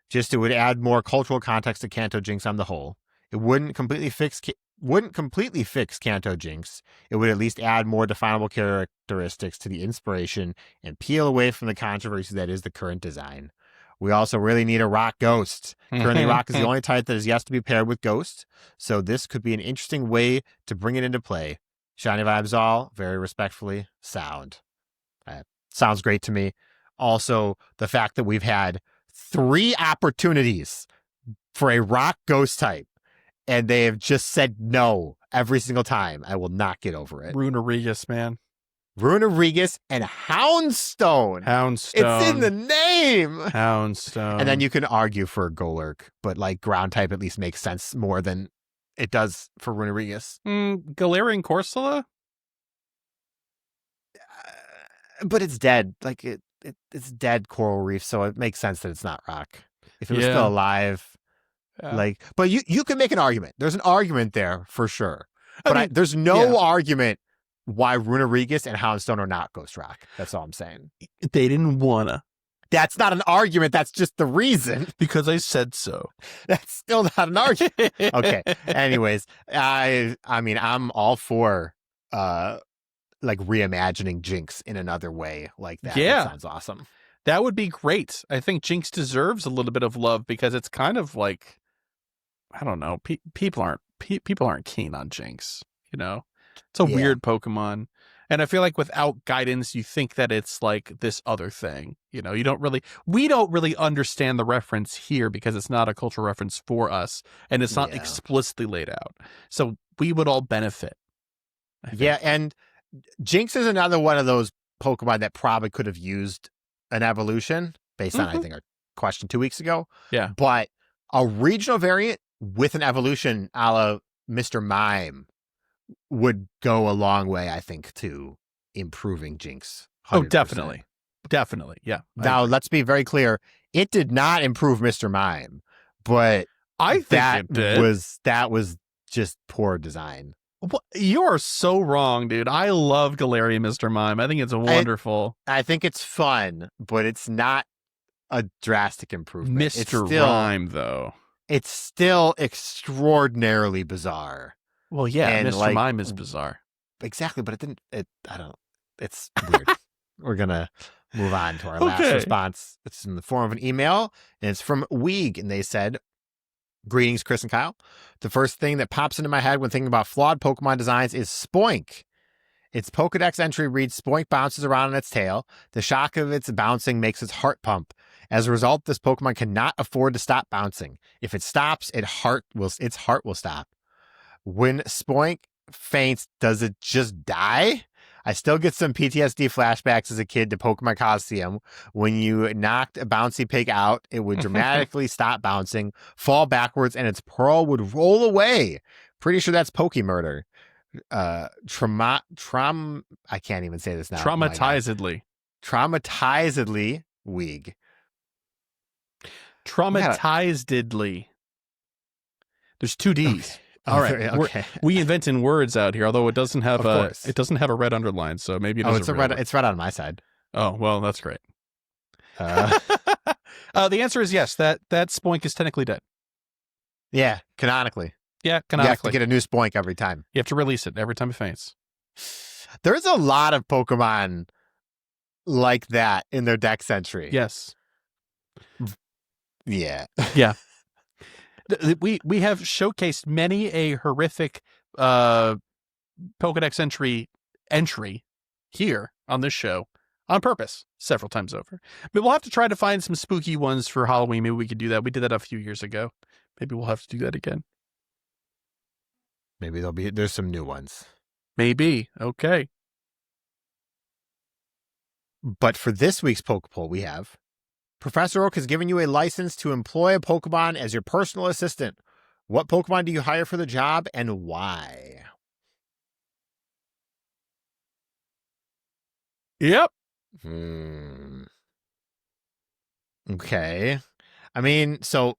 Just it would add more cultural context to Kanto Jinx on the whole. It wouldn't completely fix wouldn't completely fix Kanto Jinx. It would at least add more definable characteristics to the inspiration and peel away from the controversy that is the current design. We also really need a Rock Ghost. Currently, Rock is the only type that is yet to be paired with Ghost, so this could be an interesting way to bring it into play. Shiny vibes all, very respectfully, Sound. Sounds great to me. Also, the fact that we've had 3 opportunities for a Rock Ghost type, and they have just said no every single time. I will not get over it. Runerigus, man. Runerigus and Houndstone. Houndstone. It's in the name. Houndstone. And then you can argue for Golurk, but like ground type at least makes sense more than it does for Runerigus. Galarian Corsola? But it's dead. Like it's dead Coral Reef, so it makes sense that it's not Rock. If it was still alive, but you can make an argument. There's an argument there for sure. But there's no argument why Runerigus and Houndstone are not Ghost Rock. That's all I'm saying. They didn't wanna. That's not an argument. That's just the reason. Because I said so. That's still not an argument. Okay. Anyways, I mean, I'm all for like reimagining Jinx in another way like that. Yeah. That sounds awesome. That would be great. I think Jinx deserves a little bit of love because it's kind of like, I don't know, people aren't keen on Jinx, you know? It's a weird Pokemon. And I feel like without guidance, you think that it's like this other thing. You know, we don't really understand the reference here because it's not a cultural reference for us and it's not explicitly laid out. So we would all benefit. Yeah, and Jinx is another one of those Pokemon that probably could have used an evolution based on, I think, our question 2 weeks ago. Yeah. But a regional variant with an evolution a la Mr. Mime would go a long way, I think, to improving Jinx. 100%. Oh, definitely. Definitely. Yeah. Now, let's be very clear. It did not improve Mr. Mime, but I think it did. That was just poor design. What? You are so wrong, dude. I love Galarian Mr. Mime. I think it's wonderful. I think it's fun, but it's not a drastic improvement. Mr. Mime, though. It's still extraordinarily bizarre. Well, yeah, and Mr. Mime is bizarre. Exactly, but it's weird. We're going to move on to our last response. It's in the form of an email, and it's from Weeg, and they said, "Greetings, Chris and Kyle. The first thing that pops into my head when thinking about flawed Pokemon designs is Spoink. Its Pokedex entry reads, Spoink bounces around on its tail. The shock of its bouncing makes its heart pump. As a result, this Pokemon cannot afford to stop bouncing. If it stops, its heart will stop. When Spoink faints, does it just die? I still get some PTSD flashbacks as a kid to Pokemon Coliseum. When you knocked a bouncy pig out, it would dramatically stop bouncing, fall backwards, and its pearl would roll away. Pretty sure that's Pokemurder. I can't even say this now. Traumatizedly. Traumatizedly, Weeg. Traumatizedly. There's 2 D's. Okay. All right. Okay. We inventing words out here, although it doesn't have a red underline, so maybe it is it's red on my side. Oh, well, that's great. The answer is yes, that Spoink is technically dead. Yeah, canonically. Yeah, canonically. You have to get a new Spoink every time. You have to release it every time it faints. There's a lot of Pokemon like that in their dex entry. Yes. Yeah. Yeah. We have showcased many a horrific Pokedex entry here on this show on purpose several times over. But we'll have to try to find some spooky ones for Halloween. Maybe we could do that. We did that a few years ago. Maybe we'll have to do that again. Maybe there's some new ones. Maybe. Okay. But for this week's PokéPoll, we have Professor Oak has given you a license to employ a Pokemon as your personal assistant. What Pokemon do you hire for the job and why? Yep. Okay. I mean, so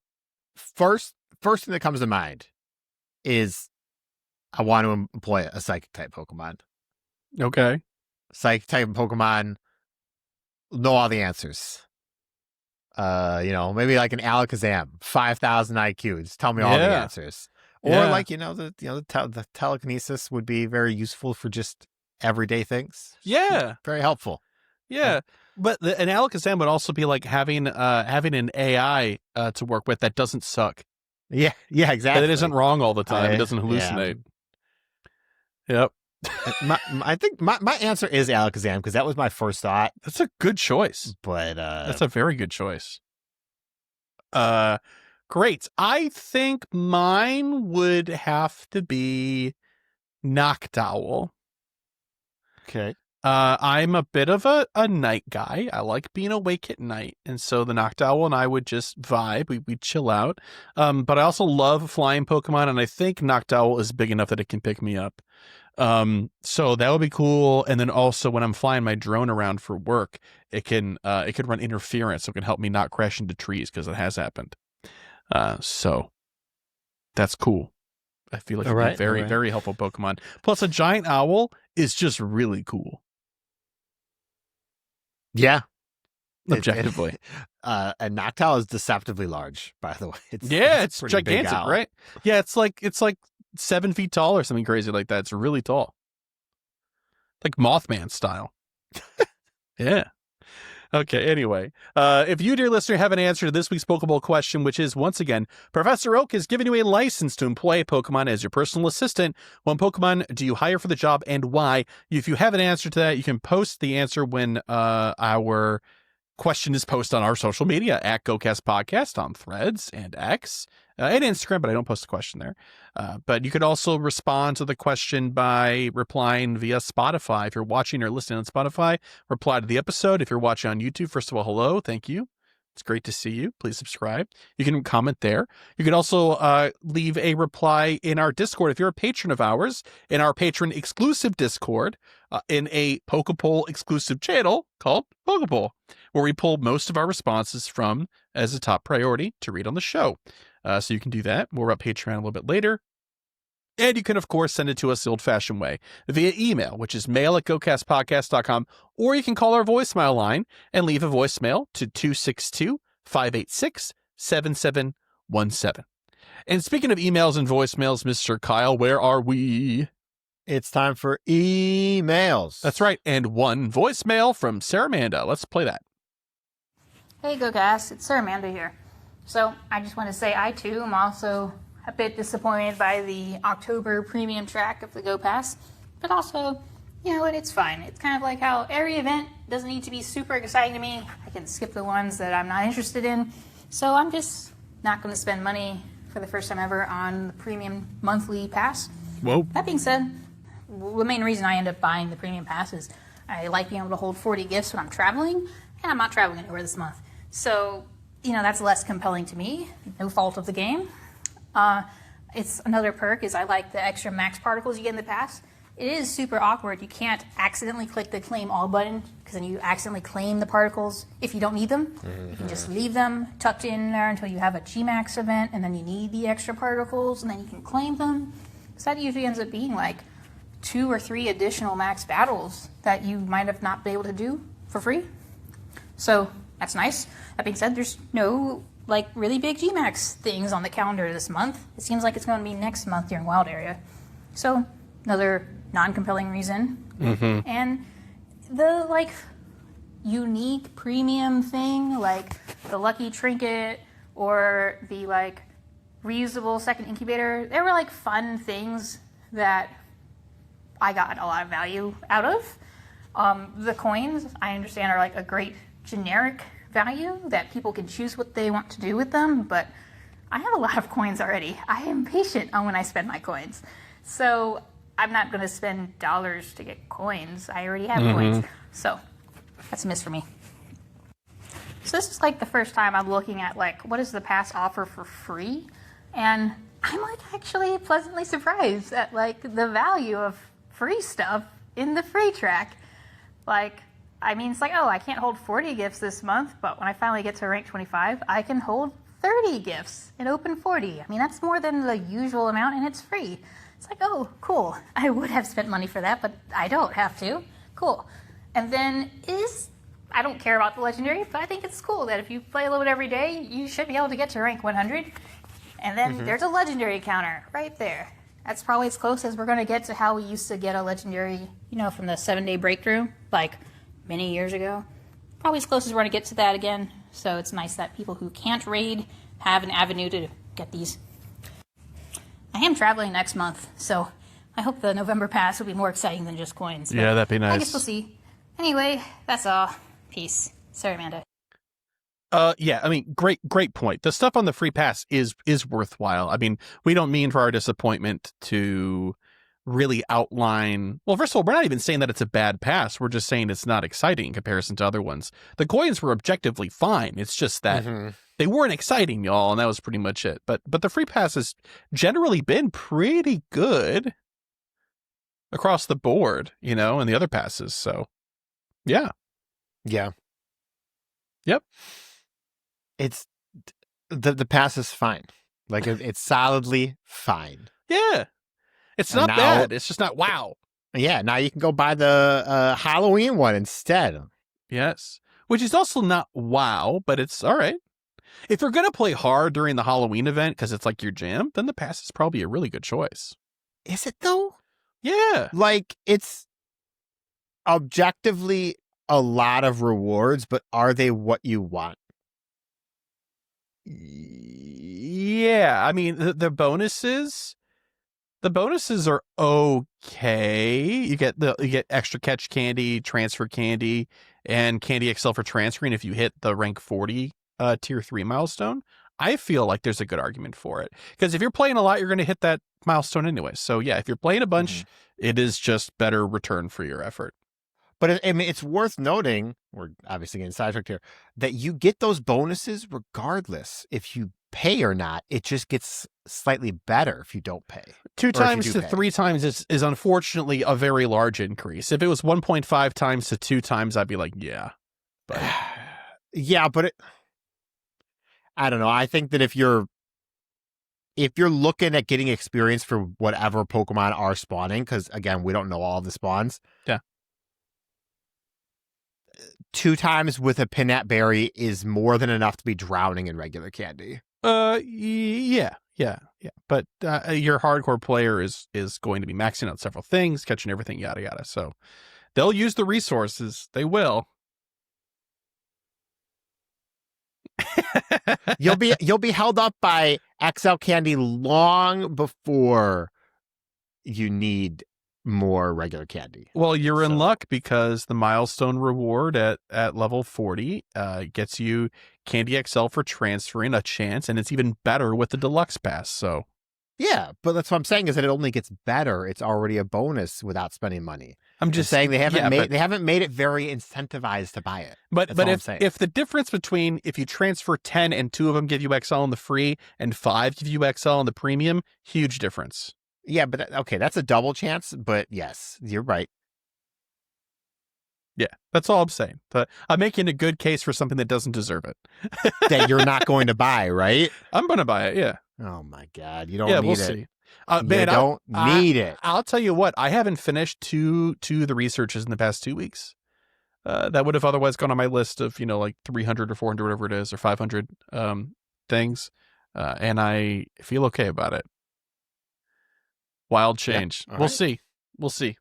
first thing that comes to mind is I want to employ a Psychic type Pokemon. Okay. Psychic type Pokemon know all the answers. Maybe like an Alakazam, 5,000 IQ. Just tell me all the answers. Or Yeah. like, the telekinesis would be very useful for just everyday things. Yeah. Very helpful. Yeah. But an Alakazam would also be like having an AI to work with that doesn't suck. Yeah, exactly. That it isn't wrong all the time. It doesn't hallucinate. Yep. I think my answer is Alakazam because that was my first thought. That's a good choice. But That's a very good choice. Great. I think mine would have to be Noctowl. okay. I'm a bit of a night guy. I like being awake at night. And so the Noctowl and I would just vibe. We'd chill out. But I also love flying Pokemon, and I think Noctowl is big enough that it can pick me up. So that would be cool. And then also when I'm flying my drone around for work, it could run interference, so it can help me not crash into trees because it has happened. So that's cool. I feel like it'd be very, very helpful Pokemon. Plus a giant owl is just really cool. Yeah. Objectively. And Noctowl is deceptively large, by the way. It's a pretty big gigantic, owl. right? Yeah, it's like 7 feet tall or something crazy like that. It's really tall. Like Mothman style. Yeah. Okay, anyway. If you, dear listener, have an answer to this week's Pokeball question, which is, once again, Professor Oak has given you a license to employ a Pokemon as your personal assistant. What Pokemon do you hire for the job and why? If you have an answer to that, you can post the answer when our question is posted on our social media at GOCast Podcast on Threads and X and Instagram, but I don't post the question there. But you could also respond to the question by replying via Spotify. If you're watching or listening on Spotify, reply to the episode. If you're watching on YouTube, first of all, hello, thank you. It's great to see you. Please subscribe. You can comment there. You can also leave a reply in our Discord if you're a patron of ours, in our patron exclusive Discord, in a PokéPoll exclusive channel called PokéPoll, where we pull most of our responses from as a top priority to read on the show. So you can do that. More about Patreon a little bit later. And you can, of course, send it to us the old-fashioned way via email, which is mail@gocastpodcast.com, or you can call our voicemail line and leave a voicemail to 262-586-7717. And speaking of emails and voicemails, Mr. Kyle, where are we? It's time for emails. That's right. And one voicemail from Saramanda. Let's play that. Hey GoCast, it's Saramanda here. So I just want to say I too am also a bit disappointed by the October premium track of the Go Pass, but also, you know what, it's fine. It's kind of like how every event doesn't need to be super exciting to me. I can skip the ones that I'm not interested in. So I'm just not going to spend money for the first time ever on the premium monthly pass. Whoa. That being said, the main reason I end up buying the premium pass is I like being able to hold 40 gifts when I'm traveling, and I'm not traveling anywhere this month. So, you know, that's less compelling to me. No fault of the game. It's another perk is I like the extra max particles you get in the pass. It is super awkward. You can't accidentally click the claim all button because then you accidentally claim the particles if you don't need them. Mm-hmm. You can just leave them tucked in there until you have a G-Max event and then you need the extra particles and then you can claim them. So that usually ends up being like 2 or 3 additional max battles that you might have not been able to do for free. So that's nice. That being said, there's no like really big G-Max things on the calendar this month. It seems like it's going to be next month during Wild Area. So another non-compelling reason. Mm-hmm. And the like unique premium thing, like the lucky trinket or the like reusable second incubator, they were like fun things that I got a lot of value out of. The coins, I understand, are like a great generic value that people can choose what they want to do with them, but I have a lot of coins already. I am patient on when I spend my coins. So I'm not going to spend dollars to get coins. I already have coins. So that's a miss for me. So this is like the first time I'm looking at like, what does the pass offer for free? And I'm like actually pleasantly surprised at like the value of free stuff in the free track. Like, I mean, it's like, oh, I can't hold 40 gifts this month, but when I finally get to rank 25, I can hold 30 gifts and open 40. I mean, that's more than the usual amount, and it's free. It's like, oh, cool. I would have spent money for that, but I don't have to. Cool. And then I don't care about the legendary, but I think it's cool that if you play a little bit every day, you should be able to get to rank 100. And then there's a legendary counter right there. That's probably as close as we're going to get to how we used to get a legendary, from the 7-day breakthrough, like many years ago. Probably as close as we're going to get to that again. So it's nice that people who can't raid have an avenue to get these. I am traveling next month, so I hope the November pass will be more exciting than just coins. Yeah, that'd be nice. I guess we'll see. Anyway, that's all. Peace. Sorry, Amanda. Yeah, I mean, great point. The stuff on the free pass is worthwhile. I mean, we don't mean for our disappointment to really outline. Well, first of all, we're not even saying that it's a bad pass. We're just saying it's not exciting in comparison to other ones. The coins were objectively fine. It's just that they weren't exciting, y'all, and that was pretty much it. But the free pass has generally been pretty good across the board, and the other passes. So, yeah. Yeah. Yep. It's the pass is fine. Like it's solidly fine. Yeah. It's And not now- bad. It's just not wow. Yeah, now you can go buy the Halloween one instead. Yes. Which is also not wow, but it's all right. If you're going to play hard during the Halloween event because it's like your jam, then the pass is probably a really good choice. Is it though? Yeah. Like it's objectively a lot of rewards, but are they what you want? Yeah. I mean, the bonuses are okay. You get extra catch candy, transfer candy, and candy XL for transferring if you hit the rank 40 tier 3 milestone. I feel like there's a good argument for it because if you're playing a lot, you're going to hit that milestone anyway. So yeah, if you're playing a bunch, it is just better return for your effort. But I mean, it's worth noting, we're obviously getting sidetracked here, that you get those bonuses regardless if you pay or not. It just gets slightly better if you don't pay. 2 Or if times you to do pay. 3 times is unfortunately a very large increase. If it was 1.5 times to 2 times, I'd be like, yeah. But Yeah, but I don't know. I think that if you're looking at getting experience for whatever Pokemon are spawning, because again, we don't know all the spawns. Yeah. 2 times with a Pinat Berry is more than enough to be drowning in regular candy. yeah. But your hardcore player is going to be maxing out several things, catching everything, yada yada. So they'll use the resources. They will. You'll be held up by XL candy long before you need more regular candy. Well, you're in So- luck because the milestone reward at level 40 gets you Candy XL for transferring a chance, and it's even better with the deluxe pass. So Yeah, but that's what I'm saying is that it only gets better. It's already a bonus without spending money. I'm Just just saying they haven't yeah, they haven't made it very incentivized to buy it. But That's all I'm if saying. if the difference between if you transfer 10 and 2 of them give you XL on the free and 5 give you XL on the premium, huge difference. Yeah, but okay, that's a double chance. But yes, you're right. Yeah, that's all I'm saying. But I'm making a good case for something that doesn't deserve it. That you're not going to buy, right? I'm going to buy it, yeah. Oh my God, you don't Yeah, need we'll it. see. You Man, don't need it. I'll tell you what, I haven't finished two the researches in the past 2 weeks. That would have otherwise gone on my list of, like 300 or 400, whatever it is, or 500 things. And I feel okay about it. Wild change. all We'll right. see. We'll see.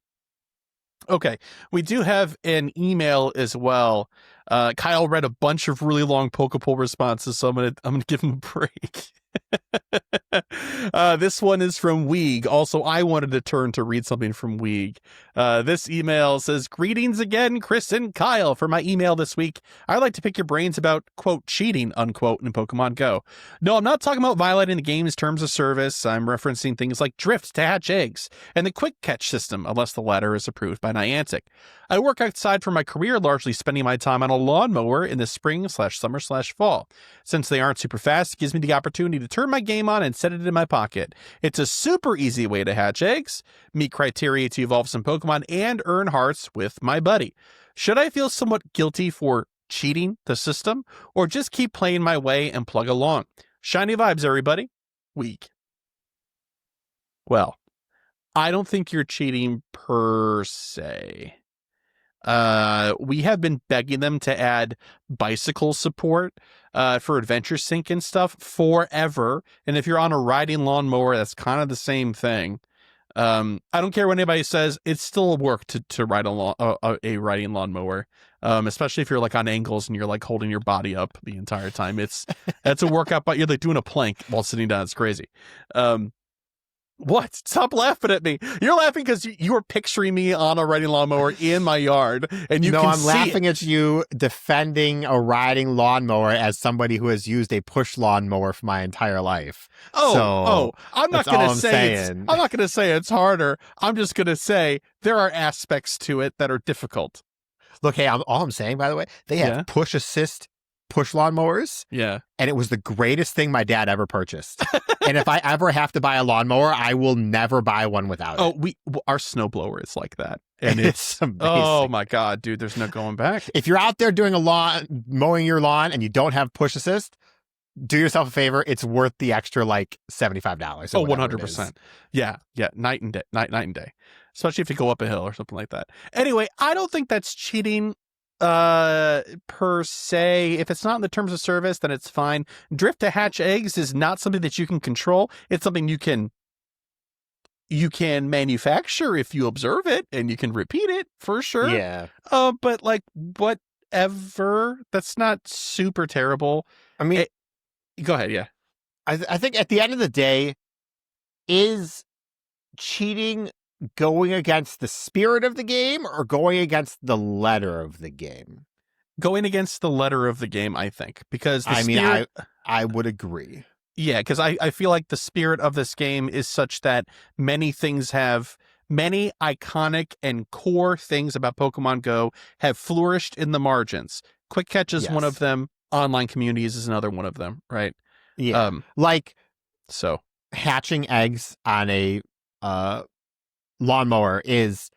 Okay. We do have an email as well. Kyle read a bunch of really long PokéPoll responses, so I'm gonna give him a break. This one is from Weeg. Also, I wanted to turn to read something from Weeg. This email says, "Greetings again, Chris and Kyle. For my email this week, I'd like to pick your brains about, quote, cheating, unquote, in Pokemon Go. No, I'm not talking about violating the game's terms of service. I'm referencing things like drift to hatch eggs and the quick catch system, unless the latter is approved by Niantic. I work outside for my career, largely spending my time on a lawnmower in the spring/summer/fall. Since they aren't super fast, it gives me the opportunity to turn my game on and set it in my pocket. It's a super easy way to hatch eggs, meet criteria to evolve some Pokemon, and earn hearts with my buddy. Should I feel somewhat guilty for cheating the system, or just keep playing my way and plug along? Shiny vibes, everybody. Weak. Well, I don't think you're cheating per se. We have been begging them to add bicycle support for Adventure Sync and stuff forever. And if you're on a riding lawnmower, that's kind of the same thing. I don't care what anybody says; it's still a work to ride a riding lawnmower, especially if you're like on angles and you're like holding your body up the entire time. That's a workout, but you're like doing a plank while sitting down. It's crazy. What? Stop laughing at me. You're laughing because you were picturing me on a riding lawnmower in my yard, and I'm laughing at you defending a riding lawnmower as somebody who has used a push lawnmower for my entire life. I'm not going to say I'm not going to say it's harder. I'm just going to say there are aspects to it that are difficult. Look, hey, all I'm saying, by the way, they have push assist push lawnmowers. Yeah. And it was the greatest thing my dad ever purchased. And if I ever have to buy a lawnmower, I will never buy one without it. Our snowblower is like that. And it's amazing. Oh my God, dude, there's no going back. If you're out there doing mowing your lawn and you don't have push assist, do yourself a favor. It's worth the extra like $75. Oh, 100%. Yeah. Night and day. Especially if you go up a hill or something like that. Anyway, I don't think that's cheating per se. If it's not in the terms of service, then it's fine. Drift to hatch eggs is not something that you can control. It's something you can manufacture if you observe it, and you can repeat it for sure. Yeah. But like whatever, that's not super terrible. I mean, go ahead. Yeah. I think at the end of the day, is cheating going against the spirit of the game or going against the letter of the game? Going against the letter of the game, I think, because I would agree. Yeah, because I feel like the spirit of this game is such that many iconic and core things about Pokemon Go have flourished in the margins. Quick Catch is one of them. Online communities is another one of them, right? Yeah. Hatching eggs on a lawnmower is,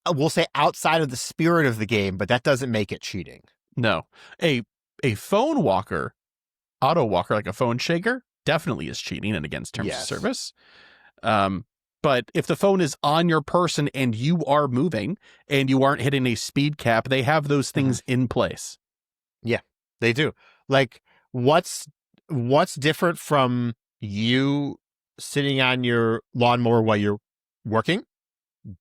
we'll say, outside of the spirit of the game, but that doesn't make it cheating. No. A phone walker, auto walker, like a phone shaker, definitely is cheating and against terms of service. But if the phone is on your person and you are moving and you aren't hitting a speed cap, they have those things in place. Yeah, they do. Like, what's different from you sitting on your lawnmower while you're working,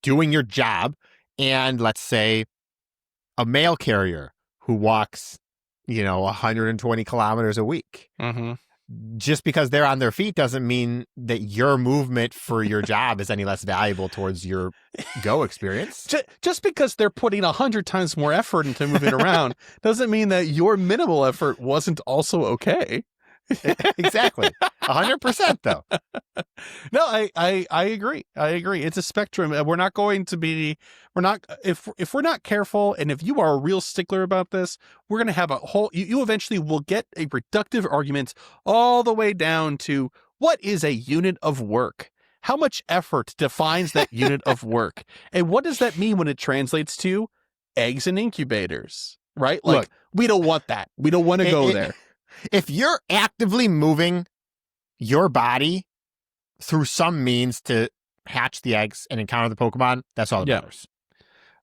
doing your job, and let's say a mail carrier who walks, 120 kilometers a week. Mm-hmm. Just because they're on their feet doesn't mean that your movement for your job is any less valuable towards your Go experience. Just because they're putting 100 times more effort into moving around doesn't mean that your minimal effort wasn't also okay. Exactly. 100% though. No, I agree. It's a spectrum. If we're not careful, and if you are a real stickler about this, we're going to have a whole, you eventually will get a reductive argument all the way down to what is a unit of work? How much effort defines that unit of work? And what does that mean when it translates to eggs and incubators, right? Like, look, we don't want that. We don't want to go there. If you're actively moving your body through some means to hatch the eggs and encounter the Pokemon, that's all that matters.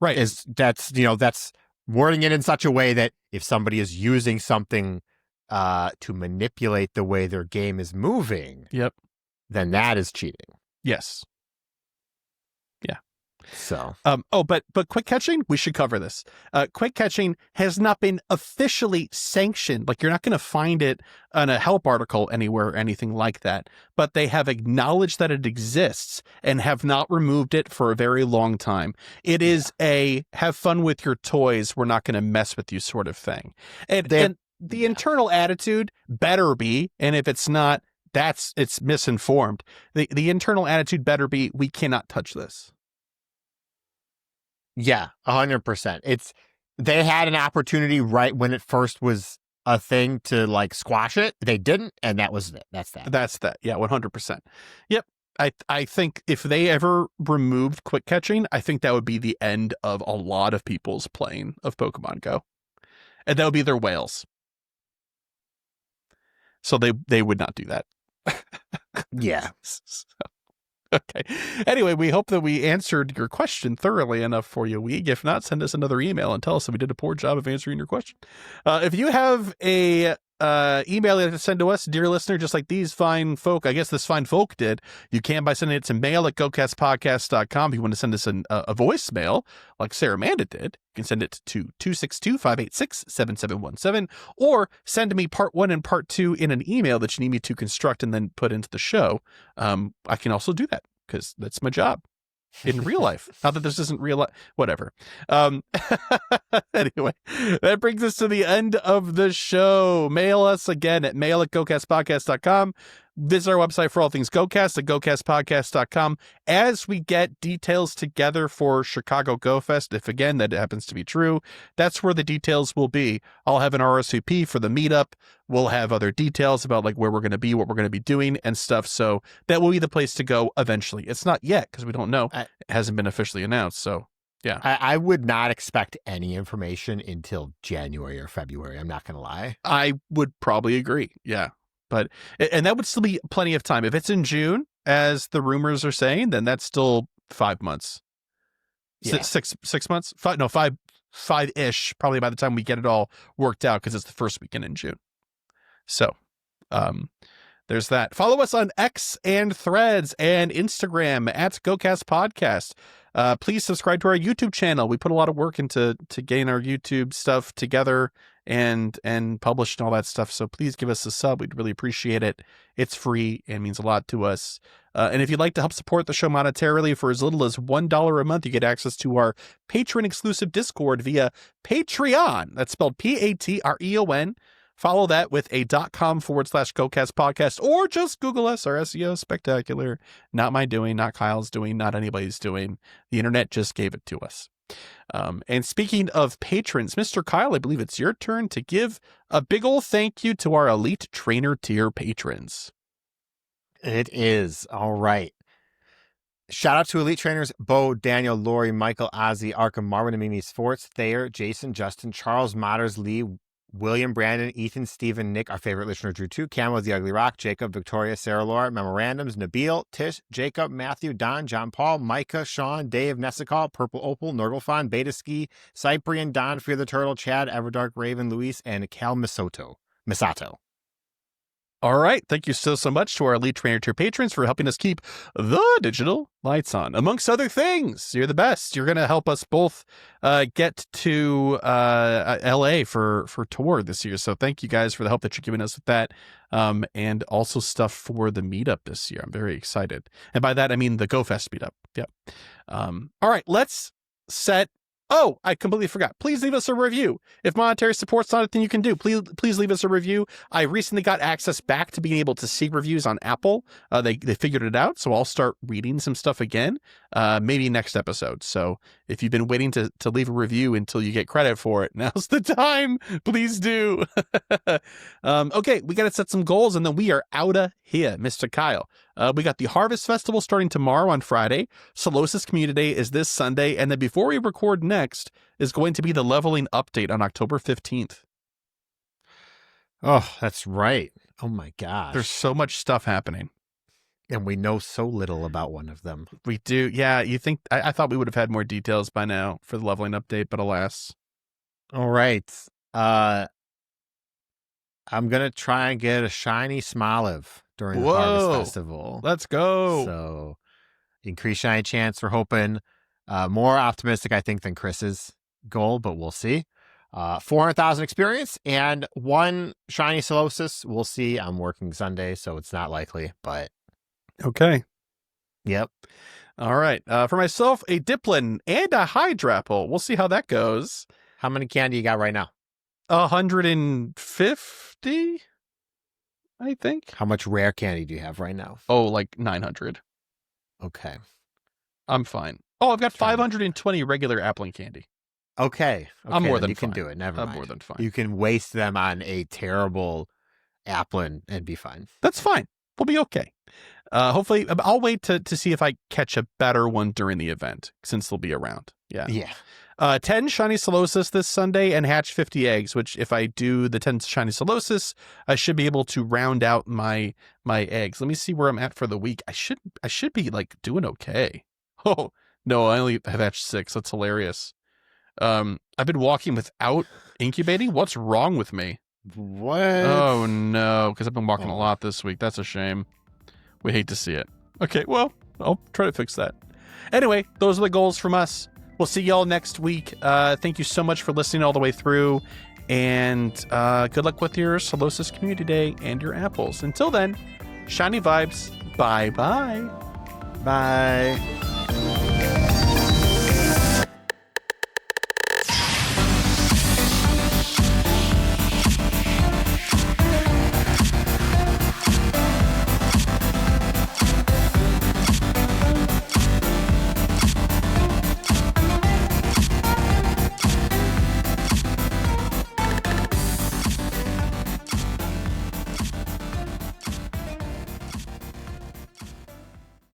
Right. That's wording it in such a way that if somebody is using something to manipulate the way their game is moving, then that is cheating. Yes. Yeah. So, but quick catching, we should cover this. Quick catching has not been officially sanctioned. Like, you're not going to find it on a help article anywhere or anything like that, but they have acknowledged that it exists and have not removed it for a very long time. It is a have fun with your toys, we're not going to mess with you sort of thing. And the internal attitude better be, and if it's not, it's misinformed. The internal attitude better be, we cannot touch this. Yeah, 100%. They had an opportunity right when it first was a thing to like squash it. They didn't, and that was it. That's that. Yeah, 100%. Yep. I think if they ever removed quick catching, I think that would be the end of a lot of people's playing of Pokemon Go. And that would be their whales. So they would not do that. Yeah. Okay. Anyway, we hope that we answered your question thoroughly enough for you, Weeg. If not, send us another email and tell us that we did a poor job of answering your question. If you have a email to send to us, dear listener, just like these fine folk, I guess this fine folk did, you can by sending it to mail@gocastpodcast.com. If you want to send us a voicemail, like Sarah Amanda did, you can send it to 262-586-7717, or send me part 1 and part 2 in an email that you need me to construct and then put into the show. I can also do that because that's my job in real life. Not that this isn't real life, whatever. Anyway, that brings us to the end of the show. Mail us again at mail@gocastpodcast.com. Visit our website for all things GoCast at GoCastPodcast.com. As we get details together for Chicago Go Fest, if again that happens to be true, that's where the details will be. I'll have an RSVP for the meetup. We'll have other details about like where we're going to be, what we're going to be doing and stuff. So that will be the place to go eventually. It's not yet because we don't know. It hasn't been officially announced. So yeah. I would not expect any information until January or February. I'm not going to lie. I would probably agree. Yeah. And that would still be plenty of time. If it's in June, as the rumors are saying, then that's still 5 months. Yeah. 6 months? Five-ish, probably by the time we get it all worked out, because it's the first weekend in June. So, there's that. Follow us on X and Threads and Instagram at GoCast Podcast. Please subscribe to our YouTube channel. We put a lot of work into getting our YouTube stuff together and published and all that stuff. So please give us a sub. We'd really appreciate it. It's free and means a lot to us. And if you'd like to help support the show monetarily for as little as $1 a month, you get access to our patron exclusive Discord via Patreon. That's spelled Patreon. Follow that with a .com/GoCast podcast, or just Google us. Our SEO is spectacular. Not my doing, not Kyle's doing, not anybody's doing. The internet just gave it to us. And speaking of patrons, Mr. Kyle, I believe it's your turn to give a big old thank you to our elite trainer tier patrons. It is. All right. Shout out to elite trainers Bo, Daniel, Lori, Michael, Ozzy, Arkham, Marvin, and Mimi Sports, Thayer, Jason, Justin, Charles, Motters, Lee, William, Brandon, Ethan, Stephen, Nick, our favorite listener, Drew 2, Camo, The Ugly Rock, Jacob, Victoria, Sarah Laura, Memorandums, Nabil, Tish, Jacob, Matthew, Don, John Paul, Micah, Sean, Dave, Nessicall, Purple Opal, Nurglefon, Beta Ski, Cyprian, Don, Fear the Turtle, Chad, Everdark, Raven, Luis, and Cal Misato. All right. Thank you so much to our elite trainer tier patrons for helping us keep the digital lights on. Amongst other things, you're the best. You're going to help us both get to LA for tour this year. So thank you guys for the help that you're giving us with that. And also stuff for the meetup this year. I'm very excited. And by that, I mean the GoFest meetup. Yep. All right. Let's set. Oh, I completely forgot. Please leave us a review. If monetary support's not a thing you can do, please leave us a review. I recently got access back to being able to see reviews on Apple. They figured it out, so I'll start reading some stuff again, maybe next episode. So if you've been waiting to leave a review until you get credit for it, now's the time. Please do. Okay, we got to set some goals, and then we are out of here, Mr. Kyle. We got the Harvest Festival starting tomorrow on Friday. Solosis Community Day is this Sunday. And then before we record next is going to be the leveling update on October 15th. Oh, that's right. Oh, my gosh. There's so much stuff happening. And we know so little about one of them. We do. Yeah, you think I thought we would have had more details by now for the leveling update, but alas. All right. I'm going to try and get a shiny Smoliv during the Harvest Festival. Let's go. So increased shiny chance. We're hoping more optimistic, I think, than Chris's goal, but we'll see. 400,000 experience and 1 shiny Solosis. We'll see. I'm working Sunday, so it's not likely, but okay. Yep. All right. For myself, a Diplin and a Hydrapple. We'll see how that goes. How many candy you got right now? 150, I think. How much rare candy do you have right now? Oh, like 900. Okay. I'm fine. Oh, I've got 520 regular Appling candy. Okay. I'm more than you fine. can do it. Never mind. I'm more than fine. You can waste them on a terrible Applin and be fine. That's fine. We'll be okay. Hopefully, I'll wait to see if I catch a better one during the event since they'll be around. Yeah. Yeah. 10 shiny Solosis this Sunday and hatch 50 eggs, which if I do the 10 shiny Solosis, I should be able to round out my eggs. Let me see where I'm at for the week. I should be like doing okay. Oh, no, I only have hatched 6. That's hilarious. I've been walking without incubating. What's wrong with me? What? Oh, no, because I've been walking a lot this week. That's a shame. We hate to see it. Okay, well, I'll try to fix that. Anyway, those are the goals from us. We'll see y'all next week. Thank you so much for listening all the way through. And good luck with your Solosis Community Day and your apples. Until then, shiny vibes. Bye-bye. Bye.